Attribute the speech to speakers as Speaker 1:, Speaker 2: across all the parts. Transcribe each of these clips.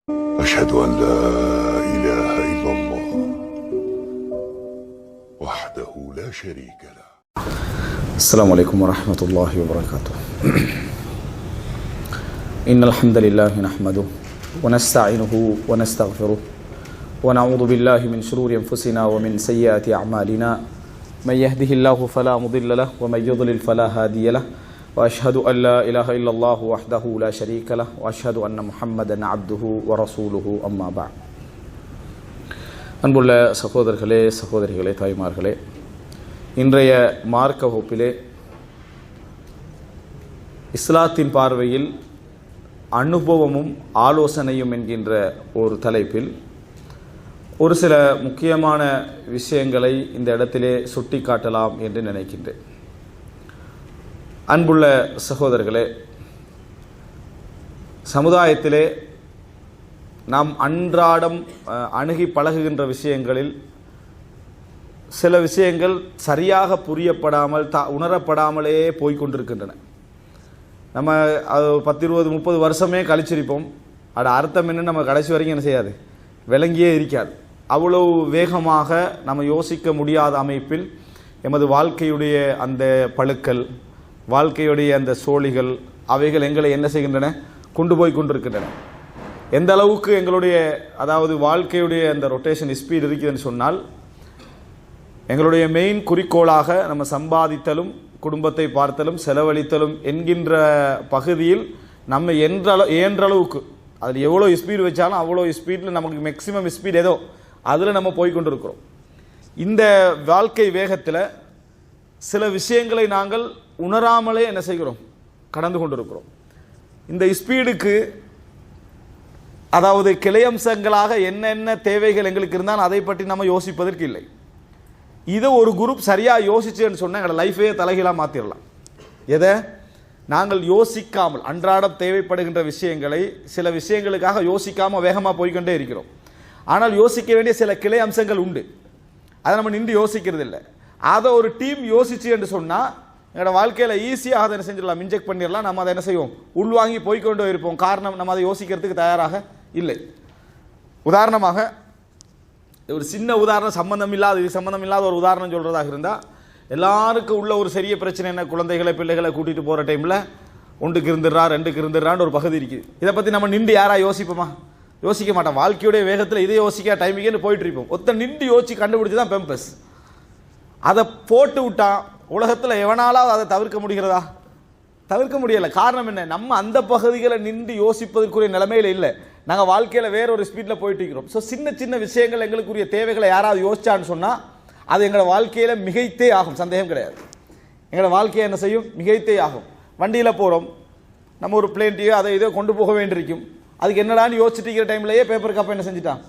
Speaker 1: أشهد أن لا إله إلا الله وحده لا شريك له.
Speaker 2: السلام عليكم ورحمة الله وبركاته. إن الحمد لله نحمده ونستعينه ونستغفره ونعوذ بالله من شرور أنفسنا ومن سيئات أعمالنا من يهده الله فلا مضل له ومن يضلل فلا هادي له وأشهد أن لا إله إلا الله وحده لا شريك له وأشهد أن محمدا عبده ورسوله أما بعد. அன்புள்ள சகோதரர்களே சகோதரிகளே தாய்மார்களே, இன்றைய மார்க்க வகுப்பிலே இஸ்லாத்தின் பார்வையில் அனுபவமும் ஆலோசனையும் என்கின்ற ஒரு தலைப்பில் ஒரு சில முக்கியமான விஷயங்களை இந்த இடத்திலே சுட்டி காட்டலாம் என்று நினைக்கின்றேன். அன்புள்ள சகோதரர்களே, சமுதாயத்திலே நாம் அன்றாடம் அணுகி பழகுகின்ற விஷயங்களில் சில விஷயங்கள் சரியாக புரியப்படாமல் உணரப்படாமலே போய்கொண்டிருக்கின்றன. நம்ம 10, 20, 30 வருஷமே கழிச்சிருப்போம். அது அர்த்தம் என்ன நம்ம கடைசி வரைக்கும் என்ன செய்யாது, விளங்கியே இருக்காது. அவ்வளவு வேகமாக நம்ம யோசிக்க முடியாத அமைப்பில் எமது வாழ்க்கையுடைய அந்த பழுக்கள், வாழ்க்கையுடைய அந்த சோழிகள், அவைகள் எங்களை என்ன செய்கின்றன, கொண்டு போய் கொண்டிருக்கின்றன. எந்த அளவுக்கு எங்களுடைய வாழ்க்கையுடைய அந்த ரொட்டேஷன் ஸ்பீடு இருக்குதுன்னு சொன்னால், எங்களுடைய மெயின் குறிக்கோளாக நம்ம சம்பாதித்தலும் குடும்பத்தை பார்த்தலும் செலவழித்தலும் என்கின்ற பகுதியில் நம்ம இயன்றளவுக்கு அதில் எவ்வளோ ஸ்பீடு வச்சாலும் அவ்வளோ ஸ்பீடில் நமக்கு மேக்சிமம் ஸ்பீட் ஏதோ அதில் நம்ம போய்கொண்டிருக்கிறோம். இந்த வாழ்க்கை வேகத்தில் சில விஷயங்களை நாங்கள் உணராமலே என்ன செய்கிறோம், கடந்து கொண்டிருக்கிறோம். இந்த ஸ்பீடுக்கு கிளையம்சங்களாக என்னென்ன தேவைகள் எங்களுக்கு இருந்தால் அதை பற்றி நம்ம யோசிப்பதற்கு இல்லை. இதை ஒரு குரூப் சரியாக யோசிச்சுன்னு சொன்னால் எங்களோட லைஃபே தலைகீழாக மாற்றிடலாம். எதை நாங்கள் யோசிக்காமல் அன்றாடம் தேவைப்படுகின்ற விஷயங்களை சில விஷயங்களுக்காக யோசிக்காமல் வேகமாக போய்கொண்டே இருக்கிறோம். ஆனால் யோசிக்க வேண்டிய சில கிளை அம்சங்கள் உண்டு, அதை நம்ம நின்று யோசிக்கிறது இல்லை. அதை ஒரு டீம் யோசிச்சு என்று சொன்னால் எங்களோட வாழ்க்கையில் ஈஸியாக அதை என்ன செஞ்சிடலாம், இன்ஜெக்ட் பண்ணிடலாம். நம்ம அதை என்ன செய்வோம், உள்வாங்கி போய்கொண்டு இருப்போம். காரணம், நம்ம அதை யோசிக்கிறதுக்கு தயாராக இல்லை. உதாரணமாக ஒரு சின்ன உதாரணம், சம்பந்தம் இல்லாத ஒரு உதாரணம் சொல்கிறதாக இருந்தால், எல்லாருக்கும் உள்ள ஒரு பெரிய பிரச்சனை என்ன, குழந்தைகளை பிள்ளைகளை கூட்டிகிட்டு போகிற டைமில் 1க்கு இருந்துடுறா 2க்கு இருந்துடுறான்னு ஒரு பகுதி இருக்குது. இதை பற்றி நம்ம நின்று யாராக யோசிப்போமா? யோசிக்க மாட்டோம். வாழ்க்கையுடைய வேகத்தில் இதை யோசிக்க டைமுக்கேன்னு போயிட்டு இருப்போம். நின்று யோசிச்சு கண்டுபிடிச்சி தான் பெம்பஸ். அதை போட்டு விட்டா உலகத்தில் எவனாலாவது அதை தவிர்க்க முடிகிறதா? தவிர்க்க முடியலை. காரணம் என்ன, நம்ம அந்த பகுதிகளை நின்று யோசிப்பதற்குரிய நிலைமையில் இல்லை. நாங்கள் வாழ்க்கையில் வேற ஒரு ஸ்பீடில் போயிட்டு இருக்கிறோம். ஸோ சின்ன சின்ன விஷயங்கள் எங்களுக்குரிய தேவைகளை யாராவது யோசிச்சான்னு சொன்னால் அது எங்களோட வாழ்க்கையில் மிகைத்தே ஆகும், சந்தேகம் கிடையாது. எங்களோட வாழ்க்கையை என்ன செய்யும், மிகைத்தே ஆகும். வண்டியில் போகிறோம், நம்ம ஒரு பிளேன்ட்டையோ அதை இதோ கொண்டு போக வேண்டியிருக்கும். அதுக்கு என்னடான்னு யோசிச்சுட்டு இருக்கிற டைம்லேயே பேப்பர் கப்பை என்ன செஞ்சுட்டான்,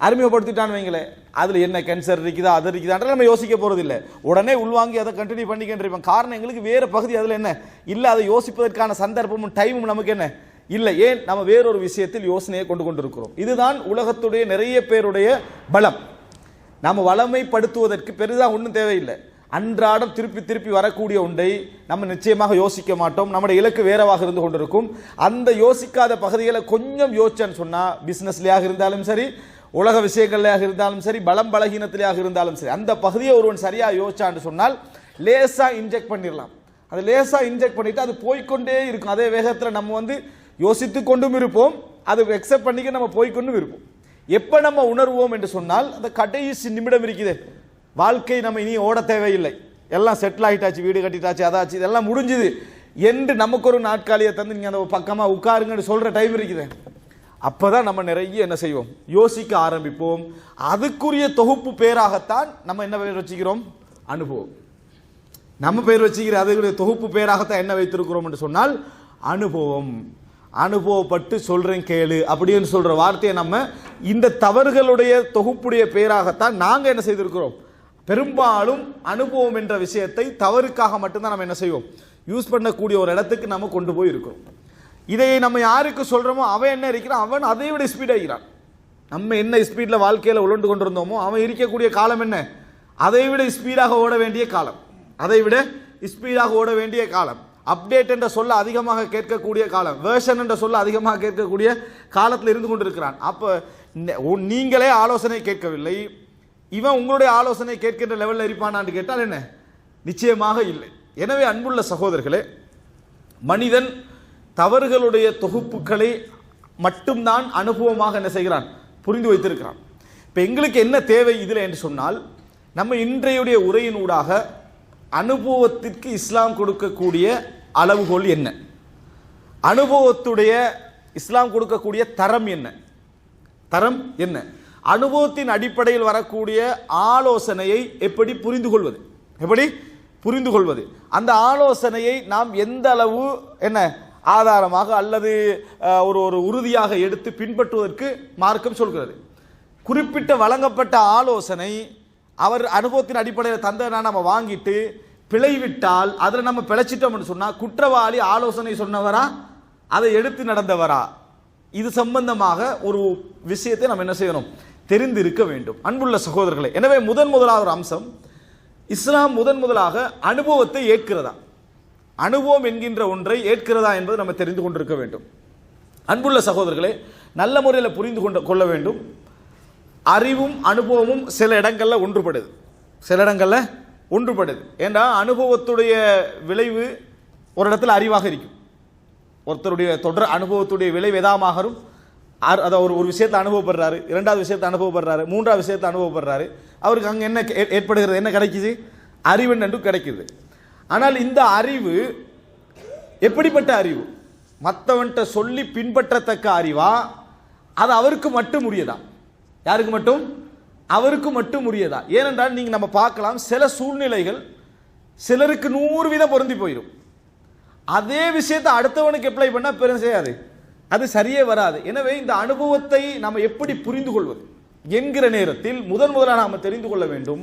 Speaker 2: அறிமுகப்படுத்திட்டான்னு வைங்களே, அதில் என்ன கேன்சர் இருக்குதா அது இருக்குதான்ற நம்ம யோசிக்க போகிறது இல்லை. உடனே உள்வாங்கி அதை கண்டினியூ பண்ணிக்கிட்டு. காரணம், எங்களுக்கு வேறு பகுதி அதில் என்ன இல்லை, அதை யோசிப்பதற்கான சந்தர்ப்பமும் டைமும் நமக்கு என்ன இல்லை. ஏன், நம்ம வேறொரு விஷயத்தில் யோசனையை கொண்டிருக்கிறோம். இதுதான் உலகத்துடைய நிறைய பேருடைய பலம். நாம் வளமைப்படுத்துவதற்கு பெரிதாக ஒன்றும் தேவையில்லை. அன்றாடம் திருப்பி திருப்பி வரக்கூடிய ஒன்றை நம்ம நிச்சயமாக யோசிக்க மாட்டோம். நம்முடைய இலக்கு வேறவாக இருந்து கொண்டிருக்கும். அந்த யோசிக்காத பகுதிகளை கொஞ்சம் யோசிச்சேன்னு சொன்னால், பிஸ்னஸ்லையாக இருந்தாலும் சரி, உலக விஷயங்கள்லையாக இருந்தாலும் சரி, பலம் பலகீனத்திலேயாக இருந்தாலும் சரி, அந்த பகுதியை ஒருவன் சரியாக யோசிச்சான்னு சொன்னால் லேசாக இன்ஜெக்ட் பண்ணிடலாம். அது லேசாக இன்ஜெக்ட் பண்ணிட்டு அது போய்கொண்டே இருக்கும். அதே வேகத்தில் நம்ம யோசித்து கொண்டும் இருப்போம், அது எக்ஸெப்ட் பண்ணிக்க நம்ம போய்கொண்டும் இருப்போம். எப்போ நம்ம உணர்வோம் என்று சொன்னால், அந்த கடைசி நிமிடம் இருக்குது, வாழ்க்கை நம்ம இனி ஓட தேவையில்லை, எல்லாம் செட்டில் ஆகிட்டாச்சு, வீடு கட்டிட்டாச்சு, அதாச்சு, இதெல்லாம் முடிஞ்சுது என்று நமக்கு ஒரு நாட்காலியை தந்து நீங்கள் அந்த பக்கமாக உட்காருங்கன்னு சொல்கிற டைம் இருக்குது. அப்போ தான் நம்ம நிறைய என்ன செய்வோம், யோசிக்க ஆரம்பிப்போம். அதுக்குரிய தொகுப்பு பேராகத்தான் நம்ம என்ன பேர் வச்சுக்கிறோம், அனுபவம். நம்ம பேர் வச்சுக்கிற அதுக்குரிய தொகுப்பு பேராகத்தான் என்ன வைத்திருக்கிறோம் என்று சொன்னால் அனுபவம். அனுபவப்பட்டு சொல்கிறேன் கேளு அப்படின்னு சொல்கிற வார்த்தையை நம்ம இந்த தவறுகளுடைய தொகுப்புடைய பேராகத்தான் நாங்கள் என்ன செய்திருக்கிறோம். பெரும்பாலும் அனுபவம் என்ற விஷயத்தை தவறுக்காக மட்டும்தான் நம்ம என்ன செய்வோம், யூஸ் பண்ணக்கூடிய ஒரு இடத்துக்கு நம்ம கொண்டு போய் இருக்கிறோம். இதை நம்ம யாருக்கு சொல்கிறோமோ அவன் என்ன இருக்கிறான், அவன் அதை விட ஸ்பீடாக இருக்கிறான். நம்ம என்ன ஸ்பீடில் வாழ்க்கையில் உழண்டு கொண்டிருந்தோமோ அவன் இருக்கக்கூடிய காலம் என்ன, அதை விட ஸ்பீடாக ஓட வேண்டிய காலம், அதை விட ஸ்பீடாக ஓட வேண்டிய காலம். அப்டேட் என்ற சொல்ல அதிகமாக கேட்கக்கூடிய காலம், வேர்ஷன் என்ற சொல்ல அதிகமாக கேட்கக்கூடிய காலத்தில் இருந்து கொண்டிருக்கிறான். அப்போ நீங்களே ஆலோசனை கேட்கவில்லை, இவன் உங்களுடைய ஆலோசனை கேட்கின்ற லெவலில் இருப்பானான்னு கேட்டால் என்ன? நிச்சயமாக இல்லை. எனவே அன்புள்ள சகோதரர்களே, மனிதன் தவறுகளுடைய தொகுப்புகளை மட்டும்தான் அனுபவமாக என்ன செய்கிறான்? புரிந்து வைத்திருக்கிறான். இப்போ எங்களுக்கு என்ன தேவை இதில் என்று சொன்னால், நம்ம இன்றையுடைய உரையினூடாக அனுபவத்திற்கு இஸ்லாம் கொடுக்கக்கூடிய அளவுகோல் என்ன, அனுபவத்துடைய இஸ்லாம் கொடுக்கக்கூடிய தரம் என்ன, தரம் என்ன, அனுபவத்தின் அடிப்படையில் வரக்கூடிய ஆலோசனையை எப்படி புரிந்து கொள்வது, எப்படி புரிந்து கொள்வது, அந்த ஆலோசனையை நாம் எந்த அளவு என்ன ஆதாரமாக அல்லது ஒரு ஒரு உறுதியாக எடுத்து பின்பற்றுவதற்கு மார்க்கம் சொல்கிறது. குறிப்பிட்ட வழங்கப்பட்ட ஆலோசனை அவர் அனுபவத்தின் அடிப்படையில் தந்தனா நம்ம வாங்கிட்டு பிழைவிட்டால் அதில் நம்ம பிழைச்சிட்டோம்னு சொன்னால் குற்றவாளி ஆலோசனை சொன்னவரா அதை எடுத்து நடந்தவரா, இது சம்பந்தமாக ஒரு விஷயத்தை நம்ம என்ன செய்யணும்? தெரிந்து இருக்க வேண்டும். அன்புள்ள சகோதரர்களே, எனவே முதலாவது ஒரு அம்சம், இஸ்லாம் முதலாக அனுபவத்தை ஏற்கிறதா, அனுபவம் என்கின்ற ஒன்றை ஏற்கிறதா என்பது நம்ம தெரிந்து கொண்டிருக்க வேண்டும். அன்புள்ள சகோதரர்களே, நல்ல முறையில் புரிந்து கொள்ள வேண்டும். அறிவும் அனுபவமும் சில இடங்களில் ஒன்றுபடுது, சில இடங்களில் ஒன்றுபடுது. ஏன்னா அனுபவத்துடைய விளைவு ஒரு இடத்துல அறிவாக இருக்கும். ஒருத்தருடைய தொடர் அனுபவத்துடைய விளைவு எதாமாகரும், அதை ஒரு விஷயத்தை அனுபவப்படுறாரு, இரண்டாவது விஷயத்தை அனுபவப்படுறாரு, மூன்றாவது விஷயத்தை அனுபவப்படுறாரு, அவருக்கு அங்கே என்ன ஏற்படுகிறது, என்ன கிடைக்குது? அறிவு என்று கிடைக்குது. ஆனால் இந்த அறிவு எப்படிப்பட்ட அறிவு? மற்றவன்கிட்ட சொல்லி பின்பற்றத்தக்க அறிவா, அது அவருக்கு மட்டும் உரியதா? யாருக்கு மட்டும்? அவருக்கு மட்டும் உரியதா? ஏனென்றால் நீங்க நம்ம பார்க்கலாம், சில சூழ்நிலைகள் சிலருக்கு 100% பொருந்தி போயிடும். அதே விஷயத்தை அடுத்தவனுக்கு அப்ளை பண்ணா பெரும் செய்யாது, அது சரியே வராது. எனவே இந்த அனுபவத்தை நாம் எப்படி புரிந்து கொள்வது என்கிற நேரத்தில் முதலாக நாம் தெரிந்து கொள்ள வேண்டும்.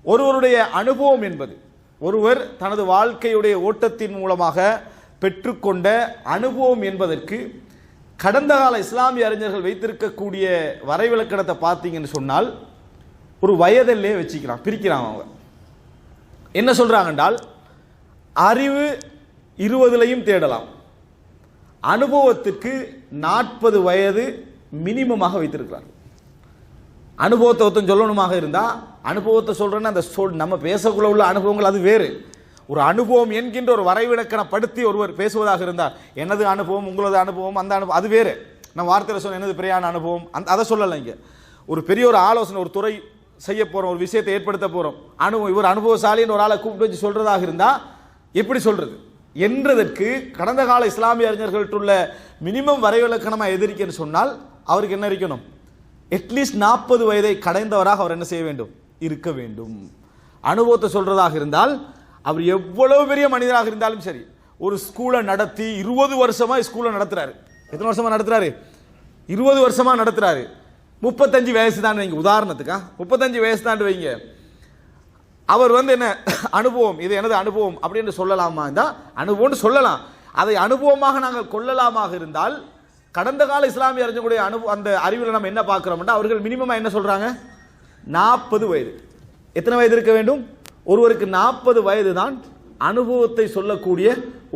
Speaker 2: ஒருவருடைய அனுபவம் என்பது, ஒருவர் தனது வாழ்க்கையுடைய ஓட்டத்தின் மூலமாக பெற்றுக்கொண்ட அனுபவம் என்பதற்கு கடந்த கால இஸ்லாமிய அறிஞர்கள் வைத்திருக்கக்கூடிய வரைவிலக்கணத்தை பார்த்தீங்கன்னு சொன்னால் ஒரு வயதிலே வச்சுக்கிறான், பிரிக்கிறான். அவங்க என்ன சொல்றாங்க என்றால், அறிவு 20லையும் தேடலாம், அனுபவத்துக்கு 40 வயது மினிமமாக வைத்திருக்கிறார். அனுபவத்தை ஒருத்தன் சொல்லணுமாக இருந்தா, அனுபவத்தை சொல்றேன்னா அந்த நம்ம பேசக்குள்ள உள்ள அனுபவங்கள் அது வேறு. ஒரு அனுபவம் என்கின்ற ஒரு வரைவிலக்கணப்படுத்தி ஒருவர் பேசுவதாக இருந்தால், எனது அனுபவம், உங்களது அனுபவம், அந்த அனுபவம் அது வேறு. நம்ம வார்த்தையில் சொல்ல எனது பெரியான அனுபவம் அதை சொல்லலை. இங்கே ஒரு பெரிய ஒரு ஆலோசனை, ஒரு துறை செய்ய போறோம், ஒரு விஷயத்தை ஏற்படுத்த போறோம், இவர் அனுபவசாலின்னு ஒரு ஆளை கூப்பிட்டு வச்சு சொல்றதாக இருந்தா எப்படி சொல்றது என்றதற்கு கடந்த கால இஸ்லாமிய அறிஞர்கள்ட்டுள்ள மினிமம் வரைவிலக்கணமாக எதிர்க்கன்னு சொன்னால் அவருக்கு என்ன இருக்கணும்? அட்லீஸ்ட் 40 வயதை கடைந்தவராக அவர் என்ன செய்ய வேண்டும்? இருக்க வேண்டும். அனுபவத்தை சொல்றதாக இருந்தால் அவர் எவ்வளவு பெரிய மனிதராக இருந்தாலும் சரி, ஒரு ஸ்கூலை நடத்தி 20 வருஷமா ஸ்கூலை நடத்துறாரு. எத்தனை வருஷமா நடத்துறாரு? 20 வருஷமா நடத்துறாரு. 35 வயசு தான் வைங்க, உதாரணத்துக்கா 35 வயசு தான் வைங்க. அவர் என்ன அனுபவம், இது எனது அனுபவம் அப்படின்னு சொல்லலாமா? இந்த அனுபவம்னு சொல்லலாம். அதை அனுபவமாக நாங்கள் கொள்ளலாமாக இருந்தால், கடந்த கால இஸ்லாமிய அறிஞர்களுடைய அந்த அறிவில் நம்ம என்ன பார்க்கிறோம்னா, அவர்கள் மினிமமா என்ன சொல்றாங்க? 40 வயது. எத்தனை வயது இருக்க வேண்டும்? ஒருவருக்கு 40 வயது தான் அனுபவத்தை சொல்லக்கூடிய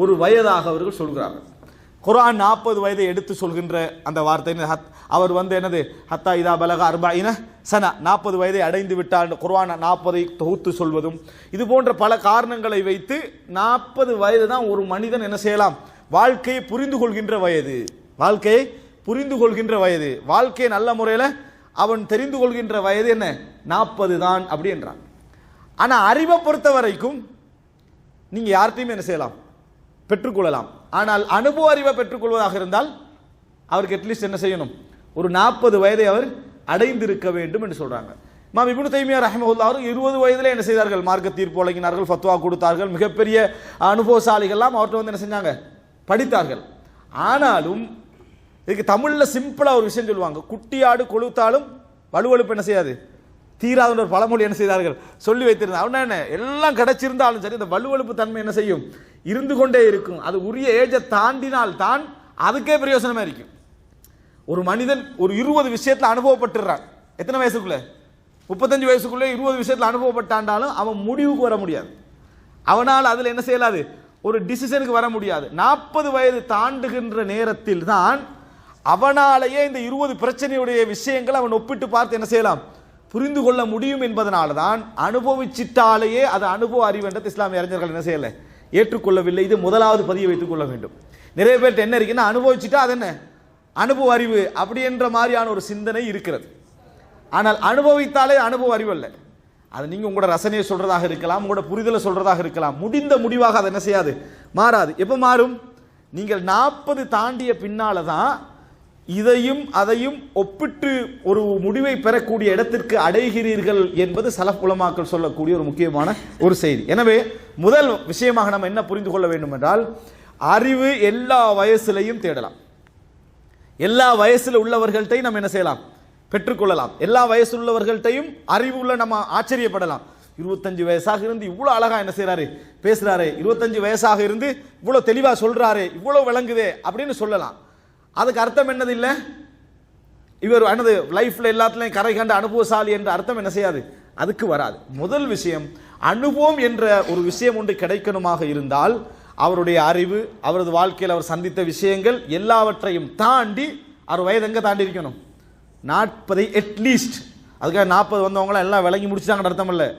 Speaker 2: ஒரு வயதாக அவர்கள் சொல்கிறார்கள். குர்ஆன் 40 வயதை எடுத்து சொல்கின்ற அந்த வார்த்தை அவர் என்னது? ஹத்தா இதா பலக 40 சனா, 40 வயதை அடைந்து விட்டால் குர்ஆன் 40ஐ தொகுத்து சொல்வதும், இது போன்ற பல காரணங்களை வைத்து 40 வயது தான் ஒரு மனிதன் என்ன செய்யலாம்? வாழ்க்கையை புரிந்து கொள்கின்ற வயது, வாழ்க்கையை புரிந்து கொள்கின்ற வயது, வாழ்க்கையை நல்ல முறையில் அவன் தெரிந்து கொள்கின்ற வயது என்ன? 40 தான் அப்படி என்றான். ஆனா அறிவை பொறுத்த வரைக்கும் நீங்க யார்கிட்டையும் என்ன செய்யலாம்? பெற்றுக்கொள்ளலாம். ஆனால் அனுபவ அறிவை பெற்றுக்கொள்வதாக இருந்தால் அவருக்கு அட்லீஸ்ட் என்ன செய்யணும்? ஒரு 40 வயதை அவர் அடைந்திருக்க வேண்டும் என்று சொல்றாங்க. இமாம் இப்னு தைமியா ரஹ்மத்துல்லாஹி அவர் 20 வயதிலே என்ன செய்தார்கள்? மார்க்க தீர்ப்பு வழங்கினார்கள், ஃபத்வா கொடுத்தார்கள், மிகப்பெரிய அனுபவசாலிகள்லாம் அவர்கிட்ட என்ன செஞ்சாங்க? படித்தார்கள். ஆனாலும் இதுக்கு தமிழ்ல சிம்பிளா ஒரு விஷயம் சொல்லுவாங்க, குட்டியாடு கொளுத்தாலும் வலுவழுப்பு என்ன செய்யாது? தீராத ஒரு பழமொழி என்ன செய்தார்கள்? சொல்லி வைத்திருந்தார். அவனா என்ன எல்லாம் கிடைச்சிருந்தாலும் சரி, இந்த வலுவழுப்பு தன்மை என்ன செய்யும்? இருந்து கொண்டே இருக்கும். அது உரிய ஏஜை தாண்டினால் தான் அதுக்கே பிரயோசனமா இருக்கும். ஒரு மனிதன் ஒரு 20 விஷயத்துல அனுபவப்பட்டுறான். எத்தனை வயசுக்குள்ள? 35 வயசுக்குள்ளே 20 விஷயத்துல அனுபவப்பட்டாண்டாலும் அவன் முடிவுக்கு வர முடியாது. அவனால் அதுல என்ன செய்யலாது? ஒரு டிசிஷனுக்கு வர முடியாது. 40 வயது தாண்டுகின்ற நேரத்தில் தான் அவனாலேயே இந்த 20 பிரச்சனையுடைய விஷயங்கள் அவன் ஒப்பிட்டு பார்த்து என்ன செய்யலாம், புரிந்து கொள்ள முடியும் என்பதனால தான் அனுபவிச்சிட்டாலேயே அது அனுபவ அறிவு என்ற இஸ்லாமிய அறிஞர்கள் என்ன செய்யலை, ஏற்றுக்கொள்ளவில்லை. இது முதலாவது பதிய வைத்துக் கொள்ள வேண்டும். நிறைய பேர்ட்ட என்ன இருக்குன்னா, அனுபவிச்சுட்டா அது என்ன அனுபவ அறிவு அப்படி என்ற மாதிரியான ஒரு சிந்தனை இருக்கிறது. ஆனால் அனுபவித்தாலே அனுபவ அறிவு அல்ல. அது நீங்க உங்களோட ரசனையை சொல்றதாக இருக்கலாம், உங்களோட புரிதலை சொல்றதாக இருக்கலாம். முடிந்த முடிவாக அது என்ன செய்யாது, மாறாது. எப்ப மாறும்? நீங்கள் 40 தாண்டிய பின்னால தான் இதையும் அதையும் ஒப்பிட்டு ஒரு முடிவை பெறக்கூடிய இடத்திற்கு அடைகிறீர்கள் என்பது சலஃப் உலமாக்கள் சொல்லக்கூடிய ஒரு முக்கியமான ஒரு செய்தி. எனவே முதல் விஷயமாக நம்ம என்ன புரிந்து கொள்ள வேண்டும் என்றால், அறிவு எல்லா வயசுலையும் தேடலாம். எல்லா வயசுல உள்ளவர்கள்ட்டையும் நம்ம என்ன செய்யலாம், பெற்றுக்கொள்ளலாம். எல்லா வயசு உள்ளவர்கள்ட்டையும் அறிவு உள்ள நம்ம ஆச்சரியப்படலாம். 25 வயசாக இருந்து இவ்வளவு அழகா என்ன செய்யறாரு, பேசுறாரு. 25 வயசாக இருந்து இவ்வளவு தெளிவா சொல்றாரு, இவ்வளவு விளங்குதே அப்படின்னு சொல்லலாம். அதுக்கு அர்த்தம் என்னது இல்லை, இவர் என்னது லைஃப்ல எல்லாத்துலயும் கரை கண்ட அனுபவசாலி என்ற அர்த்தம் என்ன செய்யாது, அதுக்கு வராது. முதல் விஷயம், அனுபவம் என்ற ஒரு விஷயம் ஒன்று கிடைக்கணுமாக இருந்தால் அவருடைய அறிவு, அவரது வாழ்க்கையில் அவர் சந்தித்த விஷயங்கள் எல்லாவற்றையும் தாண்டி அவர் வயது எங்க தாண்டி இருக்கணும், 40 அட்லீஸ்ட். அதுக்காக 40 வந்தவங்களாம் எல்லாம் விளங்கி முடிச்சாங்கன்னு அர்த்தம் இல்லை.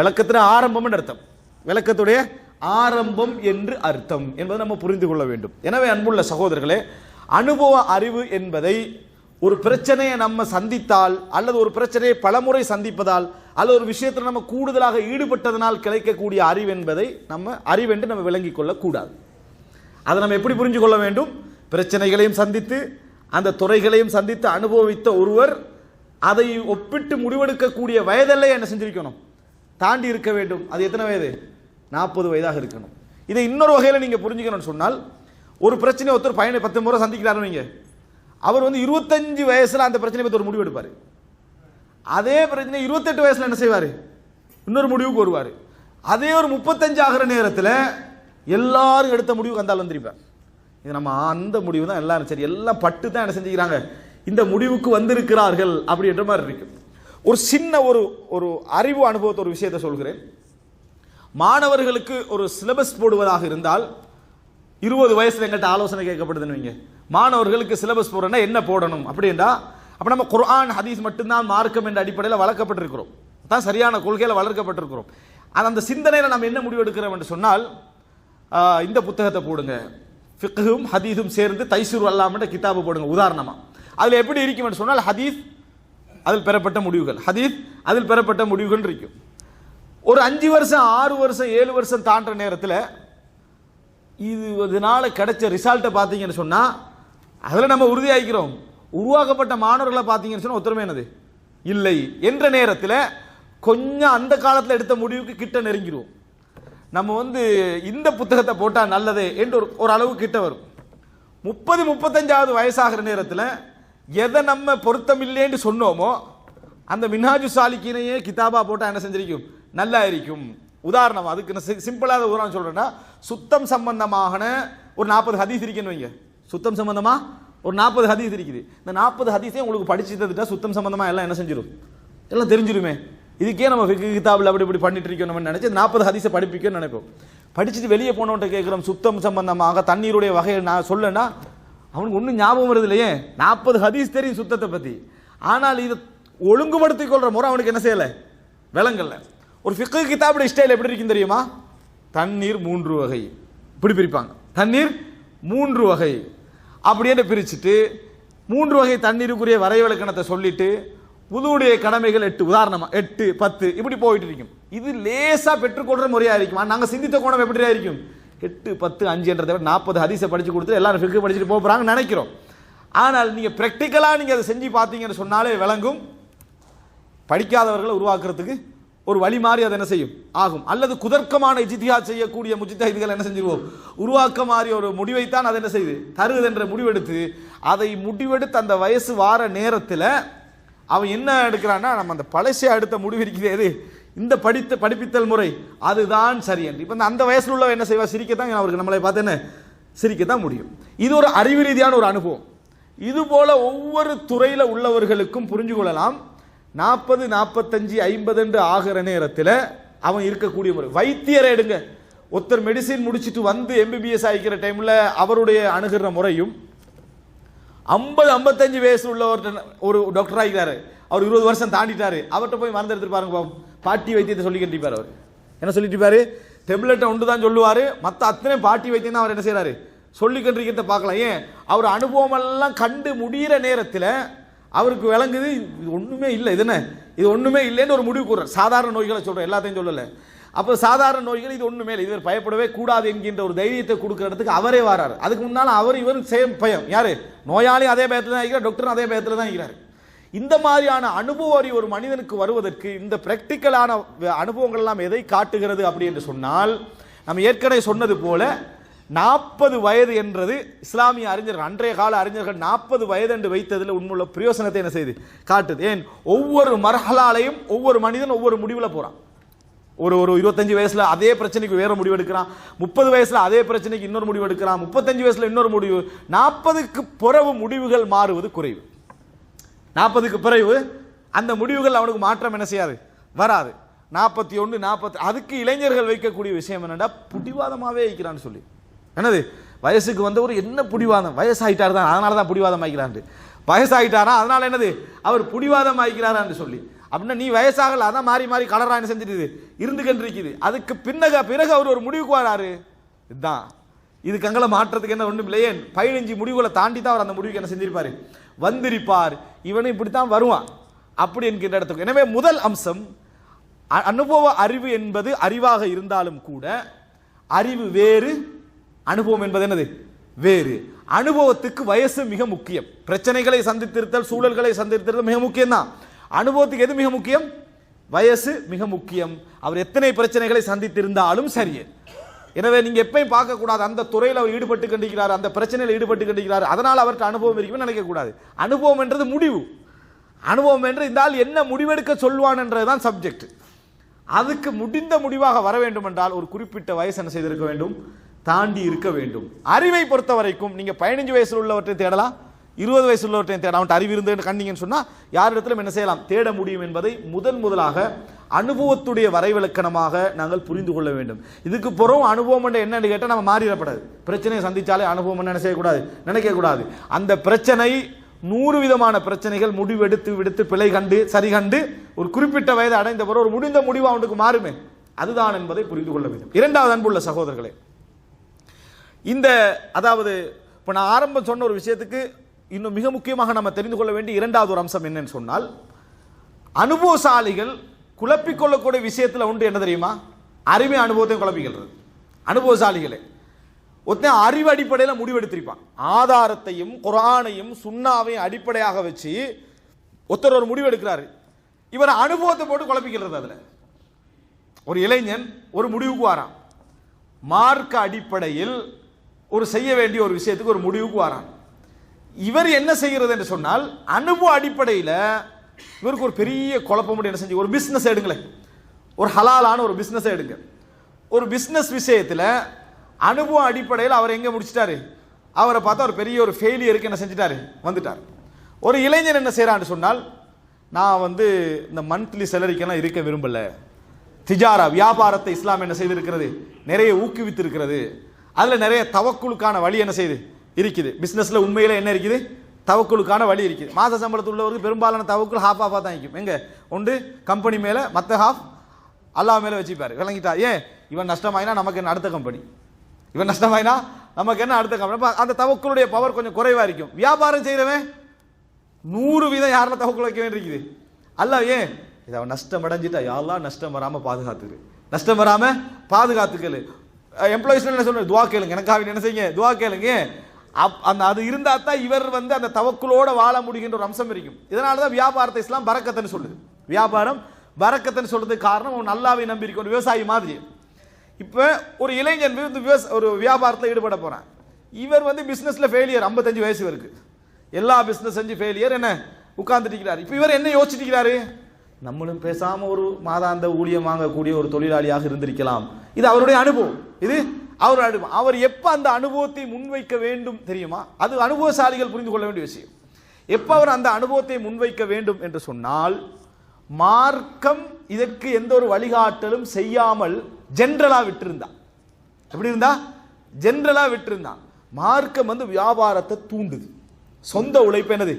Speaker 2: விளக்கத்துல ஆரம்பம் என்று அர்த்தம், விளக்கத்துடைய ஆரம்பம் என்று அர்த்தம் என்பதை நம்ம புரிந்து கொள்ள வேண்டும். எனவே அன்புள்ள சகோதரர்களே, அனுபவ அறிவு என்பதை ஒரு பிரச்சனையை நம்ம சந்தித்தால் அல்லது ஒரு பிரச்சனையை பலமுறை சந்திப்பதால் அல்லது ஒரு விஷயத்தில் நம்ம கூடுதலாக ஈடுபட்டதனால் கிடைக்கக்கூடிய அறிவு என்பதை நம்ம அறிவென்று நம்ம விளங்கிக் கொள்ளக்கூடாது. அதை நம்ம எப்படி புரிஞ்சு கொள்ள வேண்டும்? பிரச்சனைகளையும் சந்தித்து அந்த துறைகளையும் சந்தித்து அனுபவித்த ஒருவர் அதை ஒப்பிட்டு முடிவெடுக்கக்கூடிய வயதல்ல என்ன செஞ்சிருக்கணும், தாண்டி இருக்க வேண்டும். அது எத்தனை வயது? 40 வயதாக இருக்கணும். இதை இன்னொரு வகையில் நீங்க புரிஞ்சுக்கணும்னு சொன்னால், ஒரு பிரச்சனை ஒருத்தர் 10 முறை சந்திக்கிறாரு நீங்க, அவர் 25 வயசுல அந்த பிரச்சனை பற்றி ஒரு முடிவு எடுப்பாரு. அதே பிரச்சனை 28 வயசுல என்ன செய்வாரு, இன்னொரு முடிவுக்கு வருவாரு. அதே ஒரு 35 ஆகிற நேரத்தில் எல்லாரும் எடுத்த முடிவுக்கு அந்த ஆள் வந்திருப்பார். இது நம்ம அந்த முடிவு தான் எல்லாரும் சரி, எல்லாம் பட்டு தான் என்ன செஞ்சுக்கிறாங்க, இந்த முடிவுக்கு வந்திருக்கிறார்கள் அப்படின்ற மாதிரி இருக்கு. ஒரு சின்ன ஒரு அறிவு அனுபவத்தை ஒரு விஷயத்தை சொல்கிறேன். மாணவர்களுக்கு ஒரு சிலபஸ் போடுவதாக இருந்தால் 20 வயசுல எங்கிட்ட ஆலோசனை கேட்கப்படுதுன்னு வைங்க, மாணவர்களுக்கு சிலபஸ் போடுறேன்னா என்ன போடணும் அப்படின்னா, அப்ப நம்ம குர்ஆன் ஹதீஸ் மட்டும்தான் மார்க்கம் என்ற அடிப்படையில் வளர்க்கப்பட்டிருக்கிறோம், தான் சரியான கொள்கையில் வளர்க்கப்பட்டிருக்கிறோம். அந்த சிந்தனையில் நம்ம என்ன முடிவு எடுக்கிறோம் என்று சொன்னால், இந்த புத்தகத்தை போடுங்க, ஃபிக்ஹும் ஹதீஸும் சேர்ந்து தைசூர் அல்லாமன்ற கிதாபு போடுங்க உதாரணமா. அதுல எப்படி இருக்கும் என்று சொன்னால், ஹதீஸ் அதில் பெறப்பட்ட முடிவுகள், ஹதீஸ் அதில் பெறப்பட்ட முடிவுகள் இருக்கும். ஒரு 5 வருஷம் 6 வருஷம் 7 வருஷம் தாண்டுற நேரத்தில் இதனால கிடைச்ச ரிசல்ட்டை பார்த்தீங்கன்னு சொன்னா அதில் நம்ம உறுதியாகிறோம். உருவாக்கப்பட்ட மாணவர்களை பார்த்தீங்கன்னு சொன்னா ஒத்துமை என்னது இல்லை என்ற நேரத்தில் கொஞ்சம் அந்த காலத்தில் எடுத்த முடிவுக்கு கிட்ட நெருங்கிடுவோம். நம்ம இந்த புத்தகத்தை போட்டால் நல்லதே என்று ஒரு அளவு கிட்ட வரும். 30-35வது வயசாகிற நேரத்தில் எதை நம்ம பொருத்தமில்லைன்னு சொன்னோமோ அந்த மின்ஹாஜு சாலிக்கினையே கிதாபா போட்டால் என்ன செஞ்சிருக்கும், நல்லா இருக்கும். உதாரணம், அதுக்கு சிம்பிளாக உதாரணம் சொல்றேன்னா, சுத்தம் சம்பந்தமான ஒரு 40 ஹதீஸ் இருக்குன்னு வைங்க. சுத்தம் சம்பந்தமா ஒரு 40 ஹதீஸ் இருக்குது. இந்த 40 ஹதீஸே உங்களுக்கு படிச்சு தந்துட்டா சுத்தம் சம்பந்தமா எல்லாம் என்ன செஞ்சிடும், எல்லாம் தெரிஞ்சிருமே. இதுக்கே நம்ம ஃபிக்ஹ் கிதாபில் அப்படி இப்படி பண்ணிட்டு இருக்கணும் நினைச்சு 40 ஹதீஸை படிப்பிக்கணும்னு நினைப்போம். படிச்சுட்டு வெளியே போனவன்ட்ட கேட்குறோம் சுத்தம் சம்பந்தமாக தண்ணீருடைய வகையை நான் சொல்லனா அவனுக்கு ஒன்றும் ஞாபகம் வருது இல்லையே. 40 ஹதீஸ் தெரியும் சுத்தத்தை பற்றி, ஆனால் இதை ஒழுங்குபடுத்திக் கொள்ற முறை அவனுக்கு என்ன செய்யலை, விளங்கல. ஒரு ஃபிக்ஹ் கிதாபுடைய ஸ்டைல் எப்படி இருக்கும் தெரியுமா, தண்ணீர் 3 வகை இப்படி பிரிப்பாங்க, தண்ணீர் 3 வகை அப்படின்னு பிரிச்சுட்டு 3 வகை தண்ணீருக்குரிய வரைவிலக்கணத்தை சொல்லிட்டு உதுவுடைய கடமைகள் 8 உதாரணமா 8 10 இப்படி போயிட்டு இருக்கும். இது லேசா பெற்றுக்கொள்ற முறையா இருக்கும். நாங்க சிந்தித்த கோணம் எப்படியா இருக்கும், 8 10 5 40 ஹதீஸை படிச்சு கொடுத்து எல்லாரும் ஃபிக்ஹ் படிச்சுட்டு போறாங்க நினைக்கிறோம். ஆனால் நீங்க பிராக்டிக்கலா நீங்க அதை செஞ்சு பார்த்தீங்கன்னு சொன்னாலே விளங்கும். படிக்காதவர்களை உருவாக்குறதுக்கு ஒரு வழி மாறி அதை என்ன செய்யும் ஆகும். அல்லது குதர்க்கமான இஜ்திஹாத் செய்யக்கூடிய முஜ்தஹிதுகள் என்ன செஞ்சிருவோம், உருவாக்க மாதிரி ஒரு முடிவைத்தான் அதை என்ன செய்யுது தருது என்ற முடிவெடுத்து அதை முடிவெடுத்து அந்த வயசு வார நேரத்தில் அவன் என்ன எடுக்கிறான்னா, நம்ம அந்த பழசை அடுத்த முடிவு இருக்கிறது இந்த படிப்பித்தல் முறை அதுதான் சரி என்று. இப்போ அந்த வயசுல உள்ளவன் என்ன செய்வா, சிரிக்கத்தான் அவருக்கு நம்மளை பார்த்து என்ன சிரிக்கத்தான் முடியும். இது ஒரு அறிவு ரீதியான ஒரு அனுபவம். இது போல ஒவ்வொரு துறையில உள்ளவர்களுக்கும் புரிஞ்சு கொள்ளலாம். 40 45 50 என்று ஆகிற நேரத்தில் அவன் இருக்கக்கூடிய முறை. வைத்தியரை எடுங்க, ஒருத்தர் மெடிசின் முடிச்சுட்டு வந்து எம்பிபிஎஸ் ஆகிக்கிற டைம்ல அவருடைய அணுகிற முறையும் 50-55 வயசு உள்ள ஒரு டாக்டர் ஆகிக்கிறாரு, அவர் 20 வருஷம் தாண்டிட்டாரு, அவர்கிட்ட போய் மருந்து எடுத்துட்டு பாருங்க பாட்டி வைத்தியத்தை சொல்லி கட்டிப்பார். அவர் என்ன சொல்லிட்டு பாரு, டெப்லெட்டை ஒன்று தான் சொல்லுவார், மற்ற அத்தனை பாட்டி வைத்தியம் தான் அவர் என்ன செய்யறாரு சொல்லி கண்டிருக்கிறத பார்க்கலாம். ஏன் அவர் அனுபவம் எல்லாம் கண்டு முடிகிற நேரத்தில் அவருக்கு விளங்குது இது ஒன்றுமே இல்லை, இது என்ன இது ஒன்றுமே இல்லைன்னு ஒரு முடிவு கூறார். சாதாரண நோய்களை சொல்கிறேன், எல்லாத்தையும் சொல்லலை. அப்போ சாதாரண நோய்கள் இது ஒன்றுமே இல்லை, இவர் பயப்படவே கூடாது என்கின்ற ஒரு தைரியத்தை கொடுக்குற இடத்துக்கு அவரே வராரு. அதுக்கு முன்னால் இவர் சேம் பயம், யாரு நோயாளி அதே பயத்தில் தான் இருக்கிறார், டாக்டர் அதே பயத்தில் தான் இருக்கிறார். இந்த மாதிரியான அனுபவம் ஒரு மனிதனுக்கு வருவதற்கு இந்த பிராக்டிக்கலான அனுபவங்கள் எல்லாம் எதை காட்டுகிறது அப்படி என்று சொன்னால், நம்ம ஏற்கனவே சொன்னது போல 40 வயது என்றது இஸ்லாமிய அறிஞர்கள், அன்றைய கால அறிஞர்கள் 40 வயது என்று வைத்ததில் உண்மையுள்ள பிரயோசனத்தை என்ன செய்து காட்டுது. ஏன் ஒவ்வொரு மர்ஹலாலையும் ஒவ்வொரு மனிதன் ஒவ்வொரு முடிவில் போறான். ஒரு 25 வயசுல அதே பிரச்சனைக்கு வேற முடிவு எடுக்கிறான், 30 வயசுல அதே பிரச்சனைக்கு இன்னொரு முடிவு எடுக்கிறான், 35 வயசுல இன்னொரு முடிவு. 40க்கு பிறகு முடிவுகள் மாறுவது குறைவு. 40க்கு பிறகு அந்த முடிவுகள் அவனுக்கு மாற்றம் என்ன செய்யாது, வராது. 41, 40 அதுக்கு இளைஞர்கள் வைக்கக்கூடிய விஷயம் என்னன்னா புடிவாதமாவே இருக்கிறான்னு சொல்லி. என்னது வயசுக்கு வந்தவர் என்ன புடிவாதம், வயசாயிட்டார் தான் அதனால தான் புடிவாதம் ஆகிக்கிறான், வயசாயிட்டாரா அதனால என்னது அவர் புடிவாதம் ஆகிக்கிறாரான்னு சொல்லி. அப்படின்னா நீ வயசாகல அதான் மாறி மாறி கலரா என்ன செஞ்சிருக்குது இருந்துகிட்டு இருக்குது. அதுக்கு பிறகு அவர் ஒரு முடிவுக்கு வராரு, இதுதான் இதுக்கு அங்கே மாற்றத்துக்கு என்ன ஒன்றும் இல்லையே. 15 முடிவுகளை தாண்டி தான் அவர் அந்த முடிவுக்கு என்ன செஞ்சிருப்பாரு வந்திருப்பார். இவனும் இப்படித்தான் வருவான் அப்படி என்கின்ற இடத்துக்கு. எனவே முதல் அம்சம் அனுபவ அறிவு என்பது அறிவாக இருந்தாலும் கூட அறிவு வேறு, அனுபவம் என்பது என்னது வேறு. அனுபவத்துக்கு வயசு மிக முக்கியம், பிரச்சனைகளை சந்தித்திருத்தல் சூழல்களை சந்தித்திருத்தல் மிக முக்கியம் தான். அனுபவத்துக்கு எது மிக முக்கியம், வயசு மிக முக்கியம். அவர் எத்தனை பிரச்சனைகளை சந்தித்திருந்தாலும் சரியே. எனவே நீங்க எப்பயும் பார்க்க கூடாது அந்த துறையில் அவர் ஈடுபட்டு கண்டிக்கிறார், அந்த பிரச்சனையில் ஈடுபட்டு கண்டிக்கிறார், அதனால் அவருக்கு அனுபவம் இருக்குன்னு நினைக்க கூடாது. அனுபவம் என்றது முடிவு, அனுபவம் என்று இந்த ஆள் என்ன முடிவெடுக்க சொல்வான் என்றதுதான் சப்ஜெக்ட். அதுக்கு முடிந்த முடிவாக வர வேண்டும் என்றால் ஒரு குறிப்பிட்ட வயசு என்ன செய்திருக்க வேண்டும், தாண்டி இருக்க வேண்டும். அறிவை பொறுத்த வரைக்கும் நீங்க 15 வயசுல உள்ளவற்றை தேடலாம், 20 வயசு உள்ளவற்றை தேட அவன் அறிவு இருந்து கண்டிங்கன்னு சொன்னா யாரிடத்திலும் என்ன செய்யலாம் தேட முடியும் என்பதை முதலாக அனுபவத்துடைய வரைவிலக்கணமாக நாங்கள் புரிந்து கொள்ள வேண்டும். இதுக்கு புறம் அனுபவம் என்னன்னு கேட்டால் நம்ம மாறிடப்படாது. பிரச்சனையை சந்திச்சாலே அனுபவம் என்ன செய்யக்கூடாது நினைக்க கூடாது. அந்த பிரச்சனை 100 விதமான பிரச்சனைகள் முடிவெடுத்து விடுத்து பிழை கண்டு சரி கண்டு ஒரு குறிப்பிட்ட வயது அடைந்த பிறகு ஒரு முடிந்த முடிவு அவனுக்கு மாறுமே, அதுதான் என்பதை புரிந்து கொள்ள வேண்டும். இரண்டாவது அன்புள்ள சகோதரர்களே, இந்த அதாவது இப்போ நான் ஆரம்பம் சொன்ன ஒரு விஷயத்துக்கு இன்னும் மிக முக்கியமாக நம்ம தெரிந்து கொள்ள வேண்டிய இரண்டாவது ஒரு அம்சம் என்னன்னு சொன்னால், அனுபவசாலிகள் குழப்பிக்கொள்ளக்கூடிய விஷயத்தில் உண்டு என்ன தெரியுமா, அறிவை அனுபவத்தையும் குழப்பிக்கிறது. அனுபவசாலிகளே ஒருத்தன் அறிவு அடிப்படையில் முடிவெடுத்திருப்பான், ஆதாரத்தையும் குர்ஆனையும் சுன்னாவையும் அடிப்படையாக வச்சு ஒருத்தர் ஒரு முடிவு எடுக்கிறாரு, இவர் அனுபவத்தை போட்டு குழப்பிக்கிறது. அதில் ஒரு இளைஞன் ஒரு முடிவுக்கு வரான், மார்க்க அடிப்படையில் ஒரு செய்ய வேண்டிய ஒரு விஷயத்துக்கு ஒரு முடிவுக்கு வரான். இவர் என்ன செய்கிறது என்று சொன்னால் அனுபவ அடிப்படையில் இவருக்கு ஒரு பெரிய குழப்பம் என்ன செஞ்சு ஒரு பிஸ்னஸ் எடுங்களேன், ஒரு ஹலாலான ஒரு பிஸ்னஸ் எடுங்க. ஒரு பிஸ்னஸ் விஷயத்தில் அனுபவ அடிப்படையில் அவர் எங்கே முடிச்சிட்டாரு, அவரை பார்த்தா ஒரு பெரிய ஒரு ஃபெயிலியருக்கு என்ன செஞ்சிட்டாரு வந்துட்டார். ஒரு இளைஞன் என்ன செய்யறான்னு சொன்னால், நான் இந்த மந்த்லி சேலரிக்கெல்லாம் இருக்க விரும்பல, திஜாரா வியாபாரத்தை இஸ்லாம் என்ன செய்திருக்கிறது நிறைய ஊக்குவித்திருக்கிறது, அதில் நிறைய தவக்குலுக்கான வழி என்ன செய்யுது இருக்குது. பிஸ்னஸில் உண்மையில் என்ன இருக்குது, தவக்குலுக்கான வழி இருக்குது. மாத சம்பளத்தில் உள்ளவருக்கு பெரும்பாலான தவக்குள் ஹாஃப் ஆஃபாக தான் இருக்கும். எங்கே ஒன்று கம்பெனி மேலே, மற்ற ஹாஃப் அல்லாஹ் மேலே வச்சுப்பார். விளங்கிட்டா, ஏன் இவன் நஷ்டமாயினா நமக்கு என்ன அடுத்த கம்பெனி, இவன் நஷ்டமாயினா நமக்கு என்ன அடுத்த கம்பெனி. அந்த தவக்குளுடைய பவர் கொஞ்சம் குறைவாக இருக்கும். வியாபாரம் செய்கிறவன் 100 வீதம் யாரில் தவக்குள் வைக்க வேண்டியிருக்குது அல்ல. ஏன் இதை அவன் நஷ்டம் அடைஞ்சிட்டா யாரெல்லாம் நஷ்டம் வராமல் பாதுகாத்துக்கு, நஷ்டம் வராமல் பாதுகாத்துக்கல். எம்ப்ளாயிஸ் என்ன சொல்ற, துவா கேளுங்க, எனக்காக என்ன செய்யுங்க துவா கேளுங்க. அது இருந்தால் தான் இவர் அந்த தவக்குலோட வாழ முடிகின்ற ஒரு அம்சம் இருக்கும். இதனால தான் வியாபாரத்தை இஸ்லாம் பரக்கத்தன்னு சொல்லுது. வியாபாரம் பரக்கத்தன்னு சொல்றதுக்கு காரணம் அவன் நல்லாவே நம்பி இருக்க ஒரு விவசாயி மாதிரி. இப்போ ஒரு இளைஞன் ஒரு வியாபாரத்தில் ஈடுபட போறான், இவர் பிசினஸ்ல ஃபெயிலியர், 55 வயசு இருக்கு, எல்லா பிசினஸ் செஞ்சு ஃபெயிலியர், என்ன உட்கார்ந்துட்டு இருக்கிறார். இப்போ இவர் என்ன யோசிச்சுட்டு இருக்கிறாரு, நம்மளும் பேசாம ஒரு மாதாந்த ஊழியம் வாங்கக்கூடிய ஒரு தொழிலாளியாக இருந்திருக்கலாம். இது அவருடைய அனுபவம், இது அவருடைய அனுபவம். அவர் எப்ப அந்த அனுபவத்தை முன்வைக்க வேண்டும் தெரியுமா, அது அனுபவசாலிகள் புரிந்து கொள்ள வேண்டிய விஷயம். எப்ப அவர் அந்த அனுபவத்தை முன்வைக்க வேண்டும் என்று சொன்னால், மார்க்கம் இதற்கு எந்த ஒரு வழிகாட்டலும் செய்யாமல் ஜென்ரலா விட்டிருந்தா, எப்படி இருந்தா ஜெனரலா விட்டுருந்தான். மார்க்கம் வந்து வியாபாரத்தை தூண்டுது, சொந்த உழைப்பு என்னது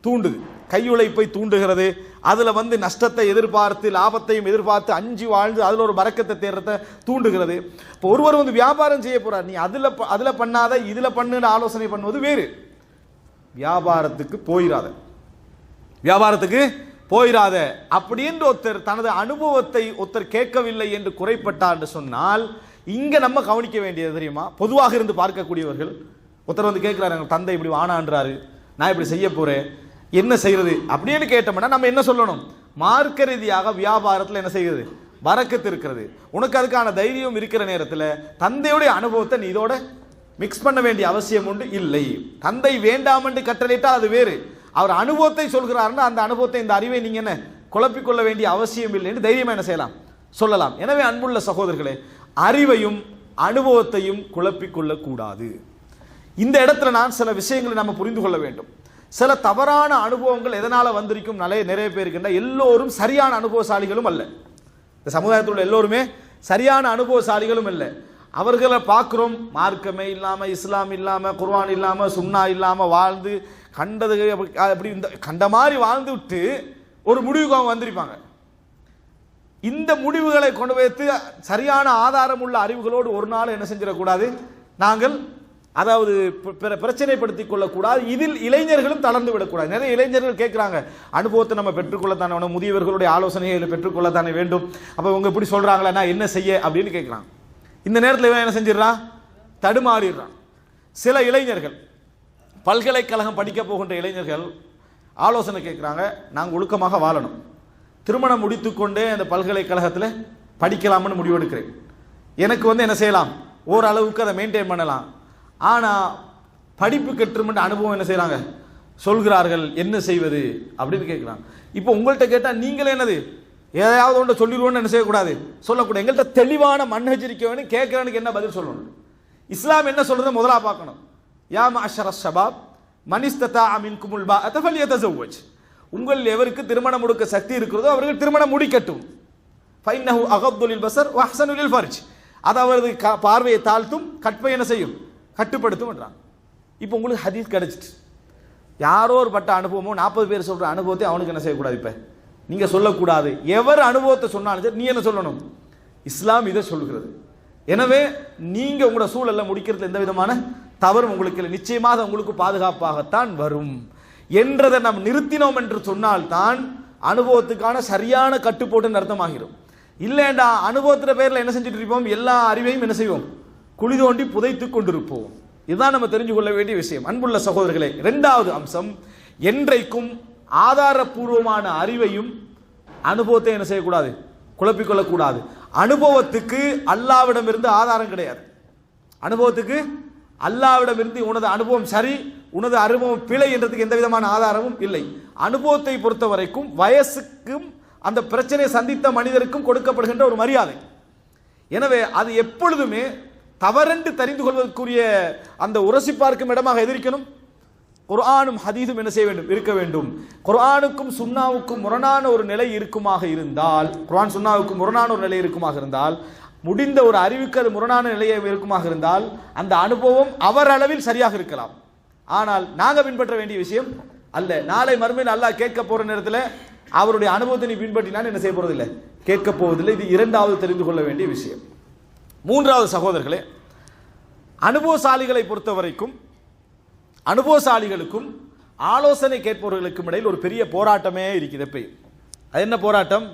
Speaker 2: தூண்டுது, கையுழைப்பை தூண்டுகிறது. அதுல வந்து நஷ்டத்தை எதிர்பார்த்து லாபத்தையும் எதிர்பார்த்து அஞ்சு வாழ்ந்து அதுல ஒரு பரக்கத்தை தேடுறத தூண்டுகிறது. இப்போ ஒருவர் வந்து வியாபாரம் செய்ய போறார், நீ அதுல பண்ணாத இதுல பண்ணுன்னு ஆலோசனை பண்ணுவது வேறு. வியாபாரத்துக்கு போயிராத அப்படின்னு ஒருத்தர் தனது அனுபவத்தை ஒருத்தர் கேட்கவில்லை என்று குறைப்பட்டார் என்று சொன்னால், இங்க நம்ம கவனிக்க வேண்டியது தெரியுமா, பொதுவாக இருந்து பார்க்கக்கூடியவர்கள் ஒருத்தர் வந்து கேட்கிறாரு, எங்க தந்தை இப்படி வானான்றாரு, நான் இப்படி செய்ய போறேன், என்ன செய்யறது அப்படின்னு கேட்டோம்னா நம்ம என்ன சொல்லணும், மார்க்க ரீதியாக வியாபாரத்தில் என்ன செய்கிறது, பரக்கத்து இருக்கிறது, உனக்கு அதுக்கான தைரியம் இருக்கிற நேரத்தில் தந்தையுடைய அனுபவத்தை நீ இதோட மிக்ஸ் பண்ண வேண்டிய அவசியம் உண்டு இல்லை. தந்தை வேண்டாம் என்று கட்டளையிட்டால் அது வேறு, அவர் அனுபவத்தை சொல்கிறாருன்னா அந்த அனுபவத்தை இந்த அறிவை நீங்க என்ன குழப்பிக்கொள்ள வேண்டிய அவசியம் இல்லை என்று தைரியமா என்ன செய்யலாம் சொல்லலாம். எனவே அன்புள்ள சகோதரர்களே, அறிவையும் அனுபவத்தையும் குழப்பிக்கொள்ள கூடாது. இந்த இடத்துல நான் சில விஷயங்களை நம்ம புரிந்து கொள்ள வேண்டும். சில தவறான அனுபவங்கள் எதனால வந்திருக்கும் நிறைய பேர் இருக்கின்ற, எல்லோரும் சரியான அனுபவசாலிகளும் அல்ல. இந்த சமுதாயத்தில் உள்ள எல்லோருமே சரியான அனுபவசாலிகளும் இல்லை. அவர்களை பார்க்கிறோம், மார்க்கமே இல்லாம, இஸ்லாம் இல்லாம, குர்ஆன் இல்லாம, சுன்னா இல்லாம வாழ்ந்து கண்டது அப்படி இந்த கண்ட மாதிரி வாழ்ந்து விட்டு ஒரு முடிவுக்கு அவங்க வந்திருப்பாங்க. இந்த முடிவுகளை கொண்டு வைத்து சரியான ஆதாரம் உள்ள அறிவுகளோடு ஒரு நாள் என்ன செஞ்சிடக்கூடாது, நாங்கள் அதாவது பிரச்சனைப்படுத்திக் கொள்ளக்கூடாது. இதில் இளைஞர்களும் தளர்ந்து விடக்கூடாது. நிறைய இளைஞர்கள் கேட்கிறாங்க, அனுபவத்தை நம்ம பெற்றுக்கொள்ளத்தானே வேணும், முதியவர்களுடைய ஆலோசனைகளை பெற்றுக்கொள்ளத்தானே வேண்டும், அப்போ இவங்க இப்படி சொல்றாங்களா, நான் என்ன செய்ய அப்படின்னு கேட்கிறாங்க. இந்த நேரத்தில் இவன் என்ன செஞ்சிடறான், தடுமாறிடுறான். சில இளைஞர்கள், பல்கலைக்கழகம் படிக்க போகின்ற இளைஞர்கள் ஆலோசனை கேட்குறாங்க, நாங்கள் ஒழுக்கமாக வாழணும், திருமணம் முடித்துக்கொண்டே அந்த பல்கலைக்கழகத்தில் படிக்கலாம்னு முடிவெடுக்கிறேன், எனக்கு வந்து என்ன செய்யலாம், ஓரளவுக்கு அதை மெயின்டைன் பண்ணலாம், ஆனால் படிப்பு கற்றுமென்ற அனுபவம் என்ன செய்கிறாங்க சொல்கிறார்கள், என்ன செய்வது அப்படின்னு கேட்குறாங்க. இப்போ உங்கள்கிட்ட கேட்டால் நீங்களே என்னது ஏதாவது ஒன்று சொல்லிடுவோன்னு என்ன செய்யக்கூடாது, சொல்லக்கூடாது. எங்கள்கிட்ட தெளிவான மன்ஹஜ் இருக்க வேணும், கேட்குறவனுக்கு என்ன பதில் சொல்லணும். இஸ்லாம் என்ன சொல்றதை முதலா பார்க்கணும். யா மஅஷர ஷபாப் மன் இஸ்ததா மின்குமுல் பாஅத ஃபல்யதஸவ்வஜ், உங்கள் எவருக்கு திருமணம் முடிக்க சக்தி இருக்கிறதோ அவர்கள் திருமணம் முடிக்கட்டும். ஃபைன்னஹு அகது லில் பஸர் வ அஹ்ஸனு லில் ஃபர்ஜ், அது அவரது பார்வையை தாழ்த்தும், கற்பை என்ன செய்யும், கட்டுப்படுத்தும் என்றான். இப்போ உங்களுக்கு ஹதீஸ் கிடைச்சிட்டு, யாரோ ஒரு பட்ட அனுபவமோ 40 பேர் சொல்ற அனுபவத்தை அவனுக்கு என்ன செய்யக்கூடாது, இப்போ நீங்க சொல்லக்கூடாது. எவர் அனுபவத்தை சொன்னாலும் சரி, நீ என்ன சொல்லணும், இஸ்லாம் இதை சொல்கிறது. எனவே நீங்க உங்களோட சூழல்ல முடிக்கிறது எந்த விதமான தவறும் உங்களுக்கு இல்லை, நிச்சயமாக உங்களுக்கு பாதுகாப்பாகத்தான் வரும் என்றதை நாம் நிறுத்தினோம் என்று சொன்னால் தான் அனுபவத்துக்கான சரியான கட்டுப்போட்டு அர்த்தமாகிறோம். இல்லைண்டா அனுபவத்தின் பேர்ல என்ன செஞ்சுட்டு இருப்போம், எல்லா அறிவையும் என்ன செய்வோம், குழி தோண்டி புதைத்து கொண்டிருப்போம். இதுதான் நம்ம தெரிஞ்சு கொள்ள வேண்டிய விஷயம். அன்புள்ள சகோதரர்களே, இரண்டாவது அம்சம், என்றைக்கும் ஆதாரபூர்வமான அறிவையும் அனுபவத்தை என்ன செய்யக்கூடாது, குழப்பிக்கொள்ளக்கூடாது. அனுபவத்துக்கு அல்லாவிடமிருந்து ஆதாரம் கிடையாது. அனுபவத்துக்கு அல்லாவிடமிருந்து உனது அனுபவம் சரி, உனது அனுபவம் பிழை என்றதுக்கு எந்த விதமான ஆதாரமும் இல்லை. அனுபவத்தை பொறுத்த வரைக்கும் வயசுக்கும் அந்த பிரச்சனையை சந்தித்த மனிதருக்கும் கொடுக்கப்படுகின்ற ஒரு மரியாதை. எனவே அது எப்பொழுதுமே தவறென்று தெரிந்து கொள்வதற்குரிய அந்த உரசி பார்க்கும் இடமாக எதிர்க்கணும். குர்ஆனும் ஹதீஸும் என்ன செய்ய வேண்டும், இருக்க வேண்டும். குர்ஆனுக்கும் சுன்னாவுக்கும் முரணான ஒரு நிலை இருக்குமாக இருந்தால், குர்ஆன் சுன்னாவுக்கும் முரணான ஒரு நிலை இருக்குமாக இருந்தால், முடிந்த ஒரு அறிவுக்கு அது முரணான நிலையை இருக்குமாக இருந்தால், அந்த அனுபவம் அவர் அளவில் சரியாக இருக்கலாம். ஆனால் நாங்கள் பின்பற்ற வேண்டிய விஷயம் அல்ல. நாளை மறுமையில் அல்லாஹ் கேட்க போற நேரத்தில் அவருடைய அனுபவத்தை நீ பின்பற்றினால் என்ன செய்ய போறதில்லை, கேட்க போவதில்லை. இது இரண்டாவது தெரிந்து கொள்ள வேண்டிய விஷயம். மூன்றாவது சகோதரர்களே, அனுபவசாலிகளை பொறுத்த வரைக்கும் அனுபவசாலிகளுக்கும் ஆலோசனை கேட்பவர்களுக்கும் இடையில் ஒரு பெரிய போராட்டமே இருக்குது. எப்பயும் அது என்ன போராட்டம்,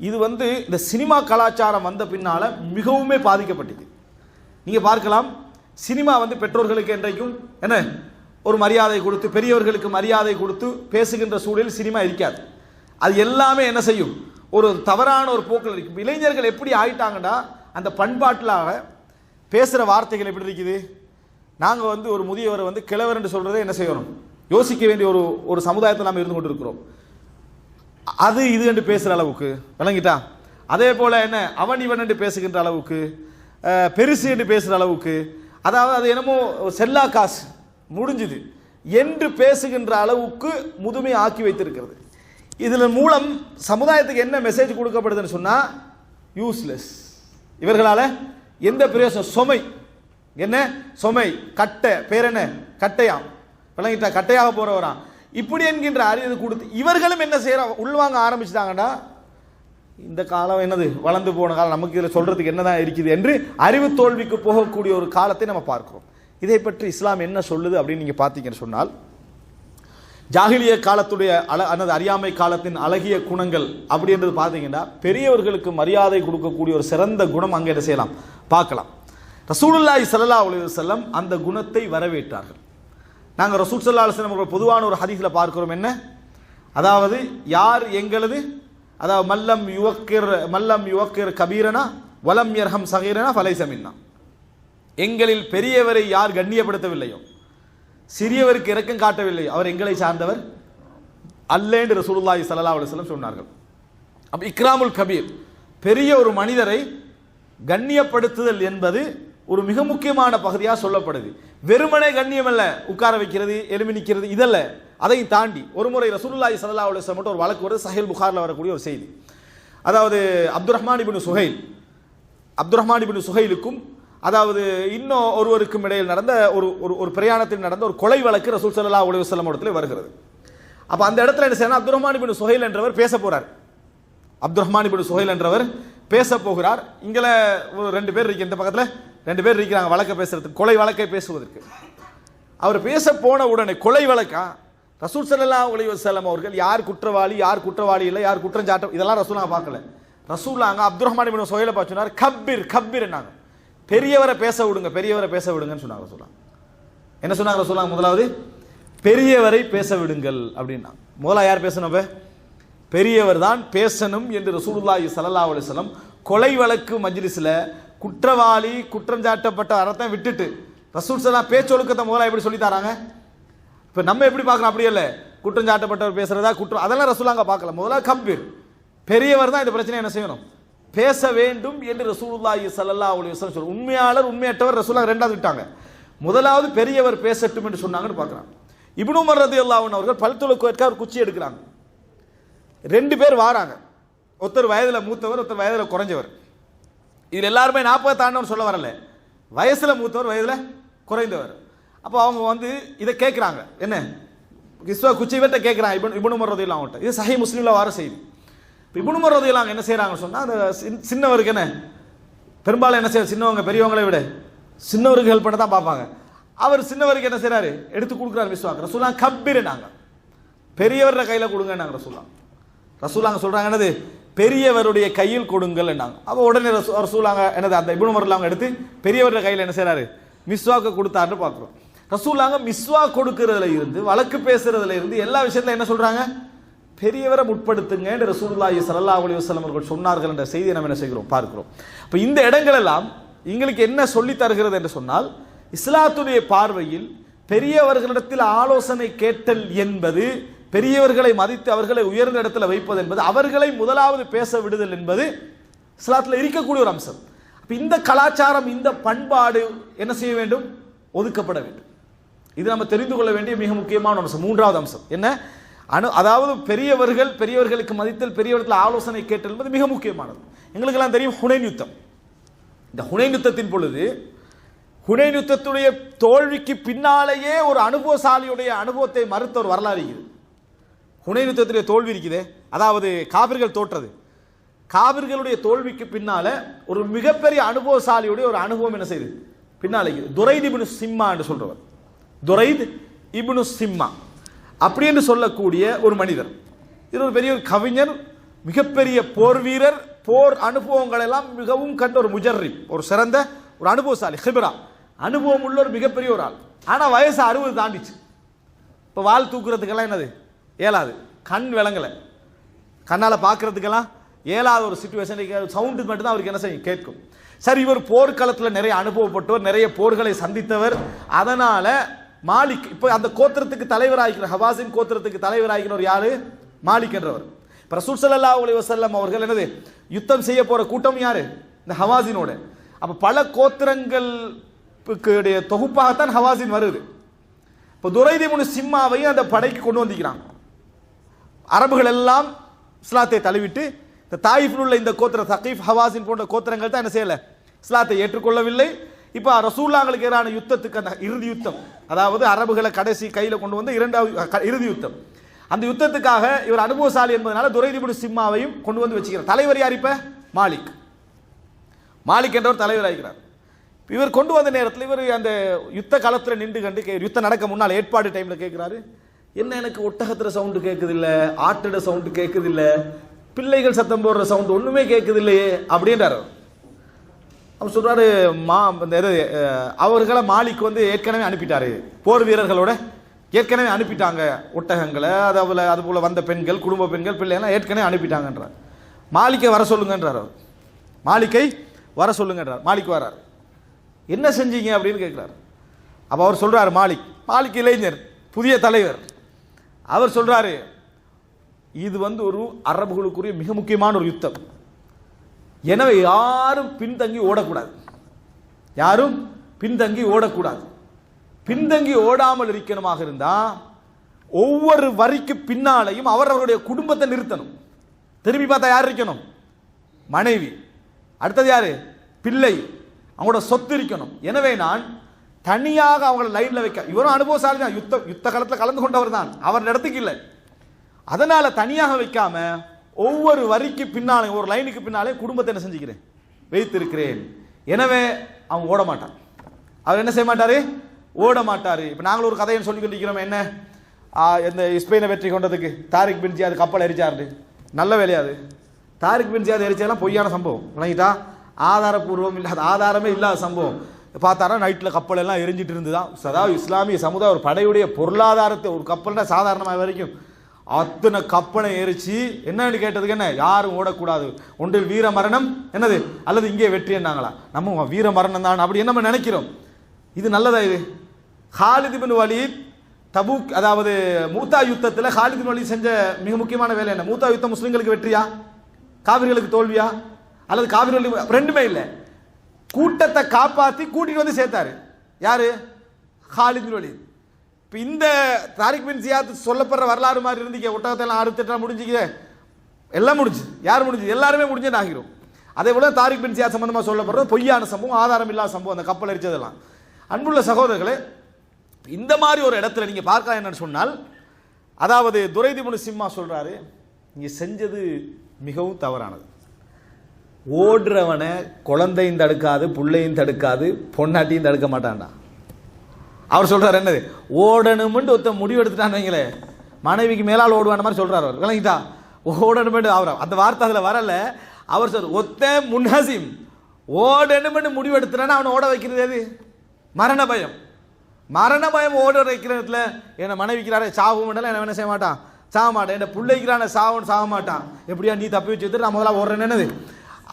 Speaker 2: இது இந்த சினிமா கலாச்சாரம் வந்த பின்னால மிகவுமே பாதிக்கப்பட்டது. நீங்க பார்க்கலாம், சினிமா பெற்றோர்களுக்கு என்றைக்கும் என்ன ஒரு மரியாதை கொடுத்து, பெரியவர்களுக்கு மரியாதை கொடுத்து பேசுகின்ற சூழலில் சினிமா இருக்காது. அது எல்லாமே என்ன செய்யும், ஒரு தவறான ஒரு போக்கில் இருக்கும். இளைஞர்கள் எப்படி ஆயிட்டாங்கன்னா, அந்த பண்பாட்டிலாக பேசுகிற வார்த்தைகள் எப்படி இருக்குது. நாங்கள் ஒரு முதியவரை கிழவர் என்று சொல்றதை என்ன செய்யணும், யோசிக்க வேண்டிய ஒரு சமுதாயத்தில் நாம் இருந்து கொண்டு இருக்கிறோம். அது இது என்று பேசுகிற அளவுக்கு விளங்கிட்டா. அதே போல என்ன அவன் இவன் என்று பேசுகின்ற அளவுக்கு, பெருசு என்று பேசுகிற அளவுக்கு, அதாவது அது என்னமோ செல்லா காசு முடிஞ்சுது என்று பேசுகின்ற அளவுக்கு முதுமை ஆக்கி வைத்திருக்கிறது. இதில் மூலம் சமுதாயத்துக்கு என்ன மெசேஜ் கொடுக்கப்படுதுன்னு சொன்னா, யூஸ்லெஸ், இவர்களால எந்த பிரயோசனம்? சொமை. என்ன சொமை? கட்டை. பேர் என்ன? கட்டையாம். விளங்கிட்டா? கட்டையாக போறவராம். இப்படி என்கின்ற அறிவு கொடுத்து இவர்களும் என்ன செய்யறாங்க? உள்வாங்க ஆரம்பிச்சிட்டாங்கடா. இந்த காலம் என்னது? வளர்ந்து போன காலம். நமக்கு இதில் சொல்றதுக்கு என்னதான் இருக்குது என்று அறிவு தோல்விக்கு போகக்கூடிய ஒரு காலத்தை நம்ம பார்க்கிறோம். இதை பற்றி இஸ்லாம் என்ன சொல்லுது அப்படின்னு நீங்க பார்த்தீங்கன்னு சொன்னால், ஜாகிலிய காலத்துடைய அல்லது அறியாமை காலத்தின் அழகிய குணங்கள் அப்படி என்றது பார்த்தீங்கன்னா, பெரியவர்களுக்கு மரியாதை கொடுக்கக்கூடிய ஒரு சிறந்த குணம் அங்கே என்ன செய்யலாம்? பார்க்கலாம். ரசூலுல்லாஹி ஸல்லல்லாஹு அலைஹி வஸல்லம் அந்த குணத்தை வரவேற்றார்கள். நாங்கள் ரசூல் ஸல்லல்லாஹு அலைஹி வஸல்லம் ஒரு பொதுவான ஒரு ஹதீஸ்ல பார்க்கிறோம். என்ன? அதாவது யார் எங்களது, அதாவது மல்லம் யுவக்கிர் கபீரனா வலம் யர்ஹம் சகீரனா ஃபலைஸ மின்னா, எங்களில் பெரியவரை யார் கண்ணியப்படுத்தவில்லையோ, சிறியவருக்கு இரக்கம் காட்டவில்லையோ, அவர் எங்களை சார்ந்தவர் அல்ல என்று ரசூலுல்லாஹி ஸல்லல்லாஹு அலைஹி வஸல்லம் சொன்னார்கள். அப்ப இக்ராமுல் கபீர், பெரிய ஒரு மனிதரை கண்ணியப்படுத்துதல் என்பது ஒரு மிக முக்கியமான பகுதியாக சொல்லப்படுது. வெறுமனே கண்ணியம் அல்ல, உட்கார வைக்கிறது, எலும்பி நிற்கிறது, இதல்ல. அதையும் தாண்டி ஒரு முறை ரசூலுல்லாஹி ஸல்லல்லாஹு அலைஹி வஸல்லம் ஒரு வழக்கு வருது, சஹீஹ் புகாரில் வரக்கூடிய ஒரு செய்தி. அதாவது அப்துர் ரஹ்மான் இப்னு சுஹைலுக்கும் அதாவது இன்னும் ஒருவருக்கும் இடையில் நடந்த ஒரு பிரயாணத்தில் நடந்த ஒரு கொலை வழக்கு ரசூல் ஸல்லல்லாஹு அலைஹி வஸல்லம் இடத்துல வருகிறது. அப்ப அந்த இடத்துல என்ன செய்யணும்? அப்துர் ரஹ்மான் இப்னு சுஹைல் என்றவர் பேச போறார். அப்துர் ரஹ்மான் இப்னு சுஹைல் என்றவர் பேச போகிறார். இங்கே ஒரு 2 பேர் இருக்கு, இந்த பக்கத்தில் 2 பேர் இருக்கிறாங்க வழக்கை பேசுறதுக்கு, கொலை வழக்கை பேசுவதற்கு. அவர் பேச போன உடனே கொலை வழக்கா ரசூல் ஸல்லல்லாஹு அலைஹி வஸல்லம் அவர்கள் யார் குற்றவாளி யார் குற்றவாளி இல்லை, யார் குற்றம் சாட்டம், இதெல்லாம் ரசூலாங்க பார்க்கல. ரசூலாங்க அப்துர் ரஹ்மான் இப்னு சுஹைலை பார்த்து சொன்னார், கப்பீர் என்னாங்க, பெரியவரை பேச விடுங்க, பெரியவரை பேச விடுங்கன்னு சொன்னாங்க ரசூலாங்க. என்ன சொன்னாங்க ரசூலாங்க? முதலாவது பெரியவரை பேச விடுங்கள் அப்படின்னா. முதல்ல யார் பேசணும்? பெரியவர் தான் பேசணும் என்று ரசூலுல்லாஹி ஸல்லல்லாஹு அலைஹி வஸல்லம் கொலை வழக்கு மஜ்லிஸ்ல குற்றவாளி குற்றம் சாட்டப்பட்ட அறத்தை விட்டுட்டு ரசூல் ஸல்லல்லாஹு பேச்சொழுக்கத்தை முதல்ல எப்படி சொல்லி தராங்க? இப்ப நம்ம எப்படி பார்க்கறோம்? அப்படி இல்ல, குற்றம் சாட்டப்பட்டவர் பேசுறதா குற்றம், அதெல்லாம் ரசூலாங்க பார்க்கல. முதல்ல கப்பீர், பெரியவர் தான் இந்த பிரச்சனை என்ன செய்யணும்? பேச வேண்டும் என்று ரசூலுல்லாஹி ஸல்லல்லாஹு அலைஹி வஸல்லம் சொல்றாங்க. உண்மையாளர் உண்மையற்றவர் ரசூலுல்லாஹ் ரெண்டாவது விட்டாங்க. முதலாவது பெரியவர் பேசட்டும் என்று சொன்னாங்கன்னு பார்க்கறாங்க. இப்னு உமர் ரலியல்லாஹு அன்ஹு அவர்கள் பல் துலக்குவதற்காக ஒரு குச்சி எடுக்கிறாங்க. 2 பேர் வாராங்க, ஒருத்தர் வயதுல மூத்தவர், ஒருத்தர் வயதுல குறைஞ்சவர். இதுல எல்லாருமே 40 தாண்டவன் சொல்ல வரல, வயசுல மூத்தவர் வயதுல குறைந்தவர். அப்போ அவங்க இதை கேட்குறாங்க, என்ன கிஸ்வா குச்சி வெட்ட கேட்குறாங்க இப்னு உமர் ரலியல்லாஹு அன்ஹு. இது சஹீஹ் முஸ்லிம்ல வர செய்தி. இப்னு உமர் ரலியல்லாஹு அன்ஹு என்ன செய்யறாங்கன்னு சொன்னா, அந்த சின்னவருக்கு என்ன பெரும்பாலும் என்ன செய்ய, சின்னவங்க பெரியவங்களை விட சின்னவருக்கு ஹெல்ப் பண்ண தான் பார்ப்பாங்க. அவர் சின்னவருக்கு என்ன செய்யறாரு? எடுத்து கொடுக்குறாரு மிஸ்வாக். ரசூலுல்லாஹ் கப்பீர்னாங்க, பெரியவர கையில கொடுங்க நாங்க. ரசூலுல்லாஹ் சொல்றாங்க என்னது? பெரியவருடைய கையில் கொடுங்கள் என்னாங்க. அப்போ உடனே ரசூலுல்லாஹ் என்னது அந்த இப்னு உமர் ரலியல்லாஹு எடுத்து பெரியவர கையில என்ன செய்யறாரு? மிஸ்வாக்க கொடுத்தாருன்னு பார்க்கிறோம். ரசூலுல்லாஹ் மிஸ்வாக் கொடுக்கிறதுல இருந்து வழக்கு பேசுறதுல இருந்து எல்லா விஷயத்துல என்ன சொல்றாங்க? பெரியவரை முற்படுத்துங்க என்று ரசூலுல்லாஹி ஸல்லல்லாஹு அலைஹி வஸல்லம் அவர்கள் சொன்னார்கள் என்ற செய்தியை நம்ம என்ன செய்கிறோம்? பார்க்கிறோம். அப்ப இந்த இடங்கள் எல்லாம் எங்களுக்கு என்ன சொல்லி தருகிறது என்று சொன்னால், இஸ்லாத்துடைய பார்வையில் பெரியவர்களிடத்தில் ஆலோசனை கேட்டல் என்பது, பெரியவர்களை மதித்து அவர்களை உயர்ந்த இடத்துல வைப்பது என்பது, அவர்களை முதலாவது பேச விடுதல் என்பது இஸ்லாத்தில் இருக்கக்கூடிய ஒரு அம்சம். இந்த கலாச்சாரம், இந்த பண்பாடு என்ன செய்ய வேண்டும்? ஒதுக்கப்பட வேண்டும். இது நம்ம தெரிந்து கொள்ள வேண்டிய மிக முக்கியமான அம்சம். 3வது அம்சம் என்ன? அதாவது பெரியவர்களுக்கு மதித்தல், பெரியவர்கள் ஆலோசனை கேட்டல் என்பது மிக முக்கியமானது. எங்களுக்கெல்லாம் தெரியும் ஹுனைன் யுத்தம். இந்த ஹுனைன் யுத்தத்தின் பொழுது, ஹுனைன் யுத்தத்துடைய தோல்விக்கு பின்னாலேயே ஒரு அனுபவசாலியுடைய அனுபவத்தை மறுத்த ஒரு வரலாறு இருக்குது. ஹுனைன் யுத்தத்துடைய தோல்வி இருக்குதே, அதாவது காபிர்கள் தோற்றது, காபிர்களுடைய தோல்விக்கு பின்னால ஒரு மிகப்பெரிய அனுபவசாலியுடைய ஒரு அனுபவம் என்ன செய்யுது? பின்னாலே துரைத் இப்னு சிம்மா என்று சொல்றவர். துரைத் இப்னு சிம்மா அப்படி என்று சொல்லக்கூடிய ஒரு மனிதர். இது ஒரு பெரிய கவிஞர், மிகப்பெரிய போர் வீரர், போர் அனுபவங்கள் எல்லாம் மிகவும் கண்ட ஒரு முஜர்ரிப், ஒரு சிறந்த ஒரு அனுபவசாலி, ஹிப்ரா, அனுபவம் உள்ள ஒரு மிகப்பெரிய ஒரு ஆள். ஆனா வயசு 60 தாண்டிச்சு. இப்போ வால் தூக்குறதுக்கெல்லாம் என்னது ஏலாது, கண் விளங்கலை, கண்ணால பார்க்கறதுக்கெல்லாம் ஏலாத ஒரு சிச்சுவேஷன். சவுண்டு மட்டும்தான் அவருக்கு என்ன செய்யும்? கேட்கும். சரி, இவர் போர்க்களத்தில் நிறைய அனுபவப்பட்டவர், நிறைய போர்களை சந்தித்தவர். அதனால மாலிக், இப்போ அந்த கோத்திரத்துக்கு தலைவராகிற, ஹவாசின் கோத்திரத்துக்கு தலைவராகிறவர் யாரு? மாலிக் என்றவர். இப்போ ரசூல் ஸல்லல்லாஹு அலைஹி வஸல்லம் அவர்கள் என்னது யுத்தம் செய்ய போற கூட்டம் யாரு? இந்த ஹவாசினோட. அப்ப பல கோத்திரங்களுடைய தொகுப்பாகத்தான் ஹவாசின் வருது. இப்போ துரைத் இப்னு சிம்மாவையும் அந்த படைக்கு கொண்டு வந்திருக்கிறாங்க. அரபுகள் எல்லாம் இஸ்லாத்தை தழுவிட்டு இந்த தாயிஃபில் உள்ள இந்த கோத்திர தகீஃப், ஹவாசின் போன்ற கோத்திரங்கள் தான் என்ன செய்யல? இஸ்லாத்தை ஏற்றுக்கொள்ளவில்லை. இப்போ ரசூலுல்லாஹ்களுக்கு எதிரான யுத்தத்துக்கு அந்த இறுதி யுத்தம், அதாவது அரபுகளை கடைசி கையில் கொண்டு வந்து இரண்டாவது இறுதி யுத்தம், அந்த யுத்தத்துக்காக இவர் அனுபவசாலி என்பதனால துரைத் இப்னு சிம்மாவையும் கொண்டு வந்து வச்சுக்கிறார். தலைவர் யார்? இப்ப மாலிக். மாலிக் என்றவர் தலைவர் ஆகிறார். இவர் கொண்டு வந்த நேரத்தில் இவர் அந்த யுத்த காலத்தில் நின்று கண்டு யுத்தம் நடக்க முன்னால் ஏற்பாடு டைம்ல கேட்கிறாரு, என்ன எனக்கு ஒட்டகத்துல சவுண்டு கேட்குது இல்ல, ஆட்டோட சவுண்டு கேட்குது இல்ல, பிள்ளைகள் சத்தம் போடுற சவுண்டு ஒண்ணுமே கேட்குது இல்லையே அப்படின்றார். அவர் சொல்றாரு, அவர்களை மாலிக் வந்து ஏற்கனவே அனுப்பிட்டாரு, போர் வீரர்களோட ஏற்கனவே அனுப்பிட்டாங்க, ஒட்டகங்களை அது போல வந்த பெண்கள், குடும்ப பெண்கள், பிள்ளைகள் ஏற்கனவே அனுப்பிட்டாங்கன்றார். மாலிக்கை வர சொல்லுங்கன்றார். அவர் மாலிக்கை வர சொல்லுங்கன்றார். மாலிக் வரார். என்ன செஞ்சீங்க அப்படின்னு கேட்கிறார். அப்ப அவர் சொல்றாரு, மாலிக் இளைஞர், புதிய தலைவர், அவர் சொல்றாரு, இது வந்து ஒரு அரபுகளுக்குரிய மிக முக்கியமான ஒரு யுத்தம், எனவே யாரும் பின்தங்கி ஓடக்கூடாது, யாரும் பின்தங்கி ஓடக்கூடாது. பின்தங்கி ஓடாமல் இருக்கணுமாக இருந்தா ஒவ்வொரு வரிக்கு பின்னாலையும் அவரவருடைய குடும்பத்தை நிறுத்தணும். திரும்பி பார்த்தா யார் இருக்கணும்? மனைவி, அடுத்தது யாரு? பிள்ளை, அவங்களோட சொத்து இருக்கணும். எனவே நான் தனியாக அவங்களை லைன்ல வைக்க, இவரும் அனுபவசாலி தான், யுத்த காலத்தில் கலந்து கொண்டவர் தான், அவர் இடத்துக்கு இல்லை, அதனால தனியாக வைக்காம ஒவ்வொரு வரிக்கு பின்னாலே, ஒரு லைனுக்கு பின்னாலே குடும்பத்தை என்ன செஞ்சுக்கிறேன்? வைத்திருக்கிறேன். எனவே அவன் ஓட மாட்டான். அவர் என்ன செய்ய மாட்டாரு? ஓட மாட்டாரு. இப்ப நாங்கள் ஒரு கதையை சொல்லி கொண்டிருக்கிறோம். என்ன? இந்த ஸ்பெயினை வெற்றி கொண்டதுக்கு தாரிக் பின் ஜியாத் கப்பல் எரிச்சாரு. நல்ல வேலையாது. தாரிக் பின் ஜியாத் எரிச்சதெல்லாம் பொய்யான சம்பவம், விளங்கிட்டா? ஆதாரபூர்வம் இல்லாத, ஆதாரமே இல்லாத சம்பவம். பார்த்தாரா நைட்டில் கப்பல் எல்லாம் எரிஞ்சிட்டு இருந்துதான். அதாவது இஸ்லாமிய சமுதாயம் ஒரு படையுடைய பொருளாதாரத்தை, ஒரு கப்பல்னா சாதாரணமாக வரைக்கும் அத்தனை கப்பலை எரிச்சு என்னன்னு கேட்டதுக்கு என்ன? யாரும் ஓடக்கூடாது, ஒன்றில் வீர மரணம் என்னது, அல்லது இங்கே வெற்றி என்னாங்களா? நம்ம வீர மரணம் தான் அப்படி நம்ம நினைக்கிறோம். இது நல்லதா? இது காலித் இப்னு வலீத் தபூக், அதாவது மூத்தா யுத்தத்தில் காலித் இப்னு வலீத் செஞ்ச மிக முக்கியமான வேலை என்ன? மூத்தா யுத்தம் முஸ்லிம்களுக்கு வெற்றியா, காவிர்களுக்கு தோல்வியா? அல்லது காவிர்களுக்கு ரெண்டுமே இல்லை, கூட்டத்தை காப்பாற்றி கூட்டிட்டு வந்து சேர்த்தாரு. யாரு? காலித் இப்னு வலீத். இப்போ இந்த தாரிக் பின் ஜியாத் சொல்லப்படுற வரலாறு மாதிரி இருந்துக்க, ஒட்டகத்தை எல்லாம் அறுத்துட்டா முடிஞ்சுக்க, எல்லாம் முடிஞ்சு. யார் முடிஞ்சு? எல்லாருமே முடிஞ்சுன்னு ஆகிரும். அதே போல தாரிக் பின் ஜியாத் சம்பந்தமாக சொல்லப்படுறது பொய்யான சம்பவம், ஆதாரம் இல்லாத சம்பவம், அந்த கப்பல் எரிச்சதெல்லாம். அன்புள்ள சகோதரர்களே, இந்த மாதிரி ஒரு இடத்துல நீங்க பார்க்கலாம் என்னன்னு சொன்னால், அதாவது துரைத் இப்னு சிம்மா சொல்றாரு, நீங்க செஞ்சது மிகவும் தவறானது. ஓடுறவனை குழந்தையும் தடுக்காது, புள்ளையும் தடுக்காது, பொன்னாட்டியும் தடுக்க மாட்டான்டா. அவர் சொல்றாரு என்னது? ஓடணும்னு ஒருத்த முடிவு எடுத்துட்டான்னு வைங்களே, மனைவிக்கு மேலால் ஓடுவான மாதிரி சொல்றாரு அவர், விளங்கிட்டா? ஓடணும்னு அவர் அந்த வார்த்தை அதுல வரல. அவர் சொல்ற ஒத்த முன்ஹசிம், ஓடணும்னு முடிவு எடுத்துட்டானா அவனை ஓட வைக்கிறது எது? மரண பயம். மரண பயம் ஓட வைக்கிறதுல என்ன மனைவிக்கிறாரே சாவும் என்ன செய்ய மாட்டான், சாக மாட்டான். என்ன பிள்ளைக்கிறான சாவன் சாக மாட்டான். எப்படியா நீ தப்பி வச்சு நான் முதல்ல ஓடுறேன்னு என்னது,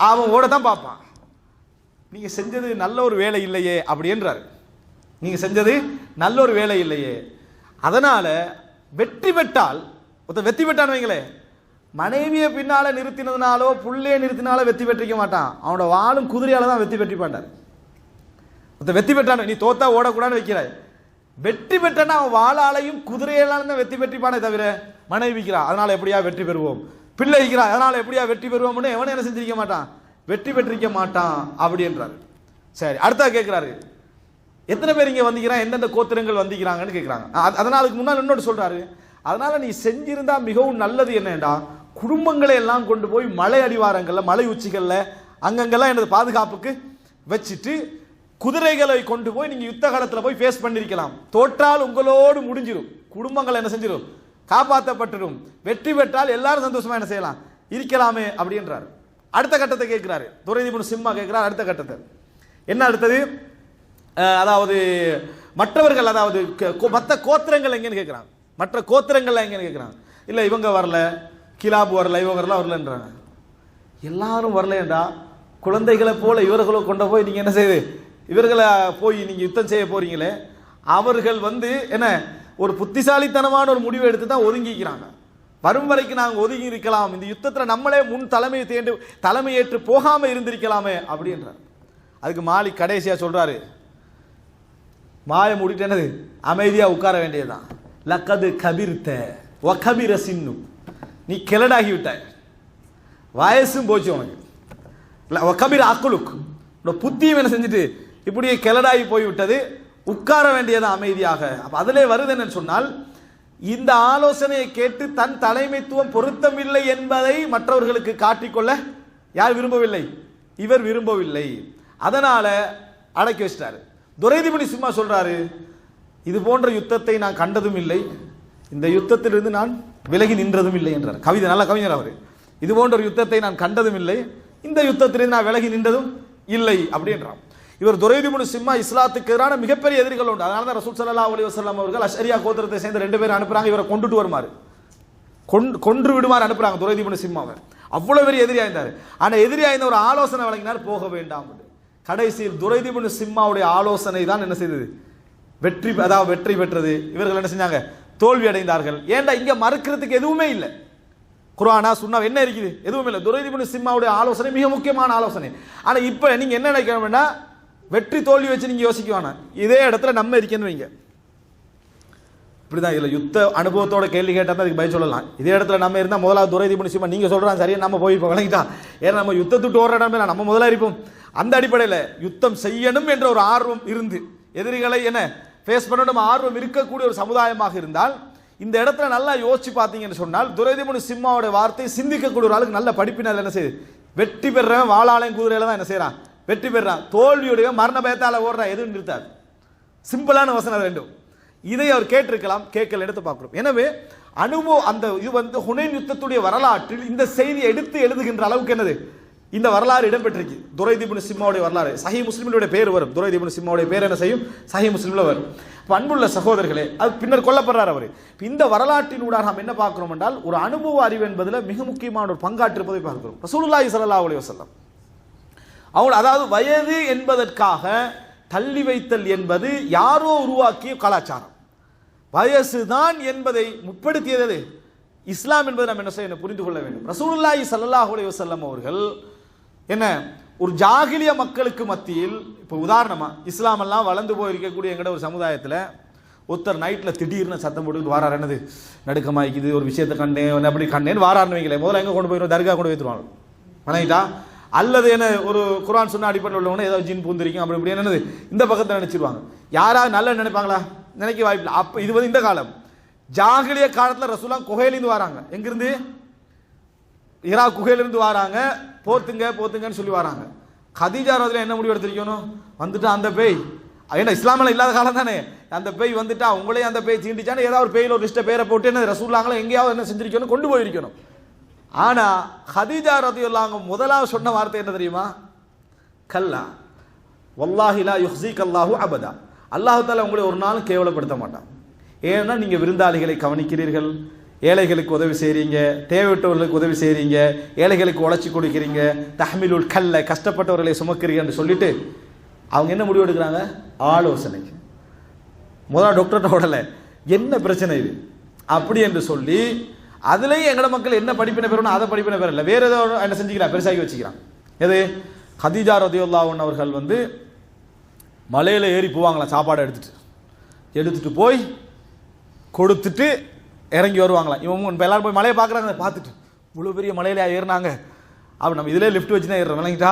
Speaker 2: அவன் ஓடத்தான் பார்ப்பான். நீங்க செஞ்சது நல்ல ஒரு வேலை இல்லையே அப்படின்றாரு. நீங்க செஞ்சது நல்ல ஒரு வேலை இல்லையே. அதனால வெற்றி பெற்றால், வெற்றி பெற்றான்னு வைங்களே, மனைவியை பின்னால நிறுத்தினதுனாலோ புள்ளைய நிறுத்தினாலோ வெற்றி பெற்றிக்க மாட்டான். அவனோட வாழும் குதிரையால தான் வெற்றி பெற்றி பாண்டார். வெற்றி பெற்றான், நீ தோத்தா ஓடக்கூடாதுன்னு வைக்கிறாய். வெற்றி பெற்றான் அவன் வாழாலையும் குதிரையாலும் தான் வெற்றி பெற்றிப்பானே தவிர மனைவிக்கிறான் அதனால எப்படியா வெற்றி பெறுவோம், பிள்ளைக்கிறான் அதனால எப்படியா வெற்றி பெறுவோம்னு எவனை என்ன செஞ்சிருக்க மாட்டான், வெற்றி பெற்றிருக்க மாட்டான் அப்படின்றாரு. சரி, அடுத்தா கேட்கிறாரு, எத்தனை பேர் இங்க வந்திக்கிறான், எந்தெந்த கோத்திரங்கள் வந்திக்கிறாங்கன்னு கேட்கிறாங்க. அதனால அதுக்கு முன்னால் இன்னொன்று சொல்றாரு, அதனால நீ செஞ்சிருந்தா மிகவும் நல்லது என்னடா, குடும்பங்களை எல்லாம் கொண்டு போய் மலை அடிவாரங்கள்ல, மலை உச்சிகள்ல, அங்கங்கெல்லாம் எனது பாதுகாப்புக்கு வச்சுட்டு குதிரைகளை கொண்டு போய் நீங்க யுத்த காலத்துல போய் ஃபேஸ் பண்ணிருக்கலாம். தோற்றால் உங்களோடு முடிஞ்சிடும், குடும்பங்கள் என்ன செஞ்சிடும், காப்பாற்றப்பட்டுடும். வெற்றி பெற்றால் எல்லாரும் சந்தோஷமா என்ன செய்யலாம், இருக்கலாமே அப்படின்றாரு. அடுத்த கட்டத்தை கேட்கிறாரு துரைத் இப்னு சிம்மா கேட்கிறார். அடுத்த கட்டத்தை என்ன? அடுத்தது அதாவது மற்றவர்கள், அதாவது மற்ற கோத்திரங்கள் எங்கன்னு கேட்கிறாங்க. மற்ற கோத்திரங்கள் எங்கன்னு கேட்கிறாங்க. இல்ல இவங்க வரல, கிலாபு வரல, இவங்கெல்லாம் வரலன்றாங்க. எல்லாரும் வரலன்றா குழந்தைகளை போல இவர்களை கொண்டு போய் நீங்க என்ன செய்யுது, இவர்களை போய் நீங்க யுத்தம் செய்ய போறீங்களே, அவர்கள் வந்து என்ன ஒரு புத்திசாலித்தனமான ஒரு முடிவை எடுத்து தான் ஒதுங்கிக்கிறாங்க. வரும் வரைக்கும் நாங்கள் ஒதுங்கி இருக்கலாம், இந்த யுத்தத்தில் நம்மளே முன் தலைமையேற்று போகாம இருந்திருக்கலாமே அப்படின்றார். அதுக்கு மாலிக் கடைசியா சொல்றாரு, மாய மூடிட்டு என்னது, அமைதியா உட்கார வேண்டியதுதான். லக்கது கபிர்த வ கபிர சின்னு, நீ கிளடாகி விட்டாய், வயசும் போச்சு உனக்கு. வ கபிர அக்குலுக், புத்தியும் என்ன செஞ்சுட்டு இப்படியே கிளடாகி போய்விட்டது, உட்கார வேண்டியது அமைதியாக. அப்போ அதிலே வருது என்னன்னு சொன்னால், இந்த ஆலோசனையை கேட்டு தன் தலைமைத்துவம் பொருத்தமில்லை என்பதை மற்றவர்களுக்கு காட்டிக்கொள்ள யார் விரும்பவில்லை? இவர் விரும்பவில்லை. அதனால அடக்கி வச்சிட்டாரு. துரைத் இப்னு சிம்மா சொல்றாரு, இது போன்ற யுத்தத்தை நான் கண்டதும் இல்லை, இந்த யுத்தத்திலிருந்து நான் விலகி நின்றதும் இல்லை என்றார். கவிதை, நல்ல கவிஞர் அவர். இது போன்ற ஒரு யுத்தத்தை நான் கண்டதும் இல்லை, இந்த யுத்தத்திலிருந்து நான் விலகி நின்றதும் இல்லை அப்படின்றான். இவர் துரைத் இப்னு சிம்மா இஸ்லாத்துக்கு எதிரான மிகப்பெரிய எதிரிகள் உண்டு. அதனால தான் ரசூல் ஸல்லல்லாஹு அலைஹி வஸல்லம் அவர்கள் அஷ்அரியா கோத்திரத்தை சேர்ந்த 2 பேர் அனுப்புறாங்க, இவரை கொண்டுட்டு வருமாறு, கொன்று விடுமாறு அனுப்புறாங்க துரைத் இப்னு சிம்மாவை. அவ்வளவு பெரிய எதிரியா இருந்தார். ஆனா எதிரியா இருந்த ஒரு ஆலோசனை வழங்கினார், போக வேண்டாம். கடைசியில் துரைத் இப்னு சிம்மாவுடைய ஆலோசனை தான் என்ன செய்தது? வெற்றி பெற்றது. இவர்கள் என்ன செஞ்சாங்க? தோல்வி அடைந்தார்கள். ஏன்டா இங்க மறுக்கிறதுக்கு எதுவுமே இல்லை. குர்ஆனா சுன்னா என்ன இருக்குது? எதுவுமே இல்லை. துரைத் இப்னு சிம்மாவுடைய ஆலோசனை மிக முக்கியமான ஆலோசனை. ஆனா இப்ப நீங்க என்ன நினைக்கணும்னா, வெற்றி தோல்வி வச்சு நீங்க யோசிக்க வேணாம், இதே இடத்துல நம்ம இருக்கணும் வைங்க. இப்படிதான் இதுல யுத்த அனுபவத்தோட கேள்வி கேட்டா தான் அதுக்கு பதில் சொல்லலாம். இதே இடத்துல நம்ம இருந்தா முதலாவது துரைத் இப்னு சிம்மா நீங்க சொல்றாங்க சரியா, நம்ம போய் விளங்கிட்டா, ஏன்னா நம்ம யுத்தத்துட்டு ஓடுற இடமே நம்ம முதல்ல இருப்போம். அந்த அடிப்படையில் யுத்தம் செய்யணும் என்ற ஒரு ஆர்வம் இருந்து எதிரிகளை என்ன ஃபேஸ் பண்ணணும் ஆர்வம் இருக்கக்கூடிய ஒரு சமுதாயமாக இருந்தால், இந்த இடத்துல நல்லா யோசிச்சு பார்த்தீங்கன்னு சொன்னால், துரைத் இப்னு சிம்மாவோட வார்த்தை சிந்திக்கக்கூடிய ஒரு ஆளுக்கு நல்ல படிப்பினால் என்ன செய்யுது? வெற்றி பெறவன் வாளாளையும் குதிரையில தான் என்ன செய்யறான்? வெற்றி பெறான். தோல்வியுடைய மரண பயத்தால ஓடுறான், எதுவும் நிறுத்தாது. சிம்பிளான வசனம் ரெண்டும். இதை அவர் கேட்டிருக்கலாம், கேட்கல, எடுத்து பார்க்கிறோம். எனவே அனுபவம் அந்த இது வந்து ஹுனைன் யுத்தத்துடைய வரலாற்றில் இந்த செய்தியை எடுத்து எழுதுகின்ற அளவுக்கு என்னது இந்த வரலாறு இடம்பெற்றிருக்கு. துரைத் இப்னு சிம்மாவுடைய வரலாறு சஹீஹ் முஸ்லிமினுடைய பேர் வரும். துரைத் இப்னு சிம்மாவுடைய பேர் என்ன செய்யும்? சஹீஹ் முஸ்லிம்ல வரும். அன்புள்ள சகோதரர்களே, அது பின்னர் கொல்லப்படுறார் அவர். இந்த வரலாற்றினூடாக நாம் என்ன பார்க்கிறோம் என்றால், ஒரு அனுபவ அறிவு என்பதில் மிக முக்கியமான ஒரு பங்காற்றிருப்பதை பார்க்கிறோம். ரசூலுல்லாஹி ஸல்லல்லாஹு அலைஹி வஸல்லம் அவங்க, அதாவது வயது என்பதற்காக தள்ளி வைத்தல் என்பது யாரோ உருவாக்கிய கலாச்சாரம். வயசுதான் என்பதை முற்படுத்தியது இஸ்லாம் என்பதை நாம் என்ன செய்யணும்? புரிந்து கொள்ள வேண்டும். ரசூலுல்லாஹி ஸல்லல்லாஹு அலைஹி வஸல்லம் அவர்கள் என்ன ஒரு ஜாகிலிய மக்களுக்கு மத்தியில், இப்போ உதாரணமா இஸ்லாம் எல்லாம் வளர்ந்து போயிருக்கக்கூடிய எங்கட ஒரு சமுதாயத்தில் ஒருத்தர் நைட்டில் திடீர்னு சத்தம் போட்டு வாரார், என்னது நடுக்கமாய்க்குது, ஒரு விஷயத்தை கண்டேன் அப்படி கண்டேன்னு வாராருன்னு வைங்களேன். முதல்ல எங்கே கொண்டு போயிடும்? தர்கா கொண்டு வைத்துருவாங்க, வணங்கிட்டா. அல்லது என்ன ஒரு குர்ஆன் சொன்ன அடிப்படையில் உள்ளவங்க ஏதாவது ஜின் பூந்திருக்கும் அப்படி இப்படி என்னது இந்த பக்கத்தில் நினைச்சிருவாங்க. யாராவது நல்ல நினைப்பாங்களா? நினைக்க வாய்ப்பில்லை. அப்போ இது வந்து இந்த காலம். ஜாகிலிய காலத்தில் ரசூலுல்லாஹ் குகையிலிருந்து வராங்க. எங்கிருந்து? இரா குகையிலிருந்து வராங்க. போத்துங்கன்னு சொல்லி வராங்க. கதீஜா ரலியல்லாஹு என்ன முடிவு எடுத்திருக்கணும்? வந்துட்டு அந்த பேய், ஏன்னா இஸ்லாமில் இல்லாத காலம் தானே, அந்த பேய் வந்துட்டா உங்களே அந்த பேய் தீண்டிச்சான்னு ஏதாவது ஒரு பேயில் ஒரு லிஸ்ட்டை பேரை போட்டு என்ன ரசூலுல்லாஹ் எங்கேயாவது என்ன செஞ்சிருக்கணும்? கொண்டு போயிருக்கணும். ஆனா கதீஜா ரலியல்லாஹு முதலாவது சொன்ன வார்த்தை என்ன தெரியுமா? கல்லா வல்லாஹி லா யுஹ்ஸீக அல்லாஹு அபதா. அல்லாஹ் தஆலா உங்களை ஒரு நாளும் கேவலப்படுத்த மாட்டான். ஏன்னா நீங்க விருந்தாளிகளை கவனிக்கிறீர்கள், ஏழைகளுக்கு உதவி செய்றீங்க, தேவையற்றவர்களுக்கு உதவி செய்றீங்க, ஏழைகளுக்கு உழைச்சி கொடுக்கிறீங்க, தஹ்மிலுல் கல்ல கஷ்டப்பட்டவர்களை சுமக்கிறீங்கன்னு சொல்லிட்டு அவங்க என்ன முடிவு எடுக்கிறாங்க? ஆலோசனைக்கு. முதல்ல டாக்டர்கிட்ட ஓடல, என்ன பிரச்சனை இது அப்படி என்று சொல்லி, அதுலேயும் எங்கட மக்கள் என்ன படிப்பினை பெறணும், அதை படிப்பினை பெறல, வேற ஏதோ என்ன செஞ்சுக்கிறான்? பெருசாகி வச்சுக்கிறான். எது? கதீஜா ரலியல்லாஹு அன்ஹா அவர்கள் வந்து மலையில் ஏறி போவாங்களாம், சாப்பாடை எடுத்துட்டு போய் கொடுத்துட்டு இறங்கி வருவாங்களாம். இவங்க இப்போ எல்லாரும் போய் மலையை பார்க்குறாங்க, பார்த்துட்டு இவ்வளோ பெரிய மலையில ஏறினாங்க. அப்போ நம்ம இதிலே லிஃப்ட் வச்சு தான் ஏறுறோம், விளங்கிட்டா.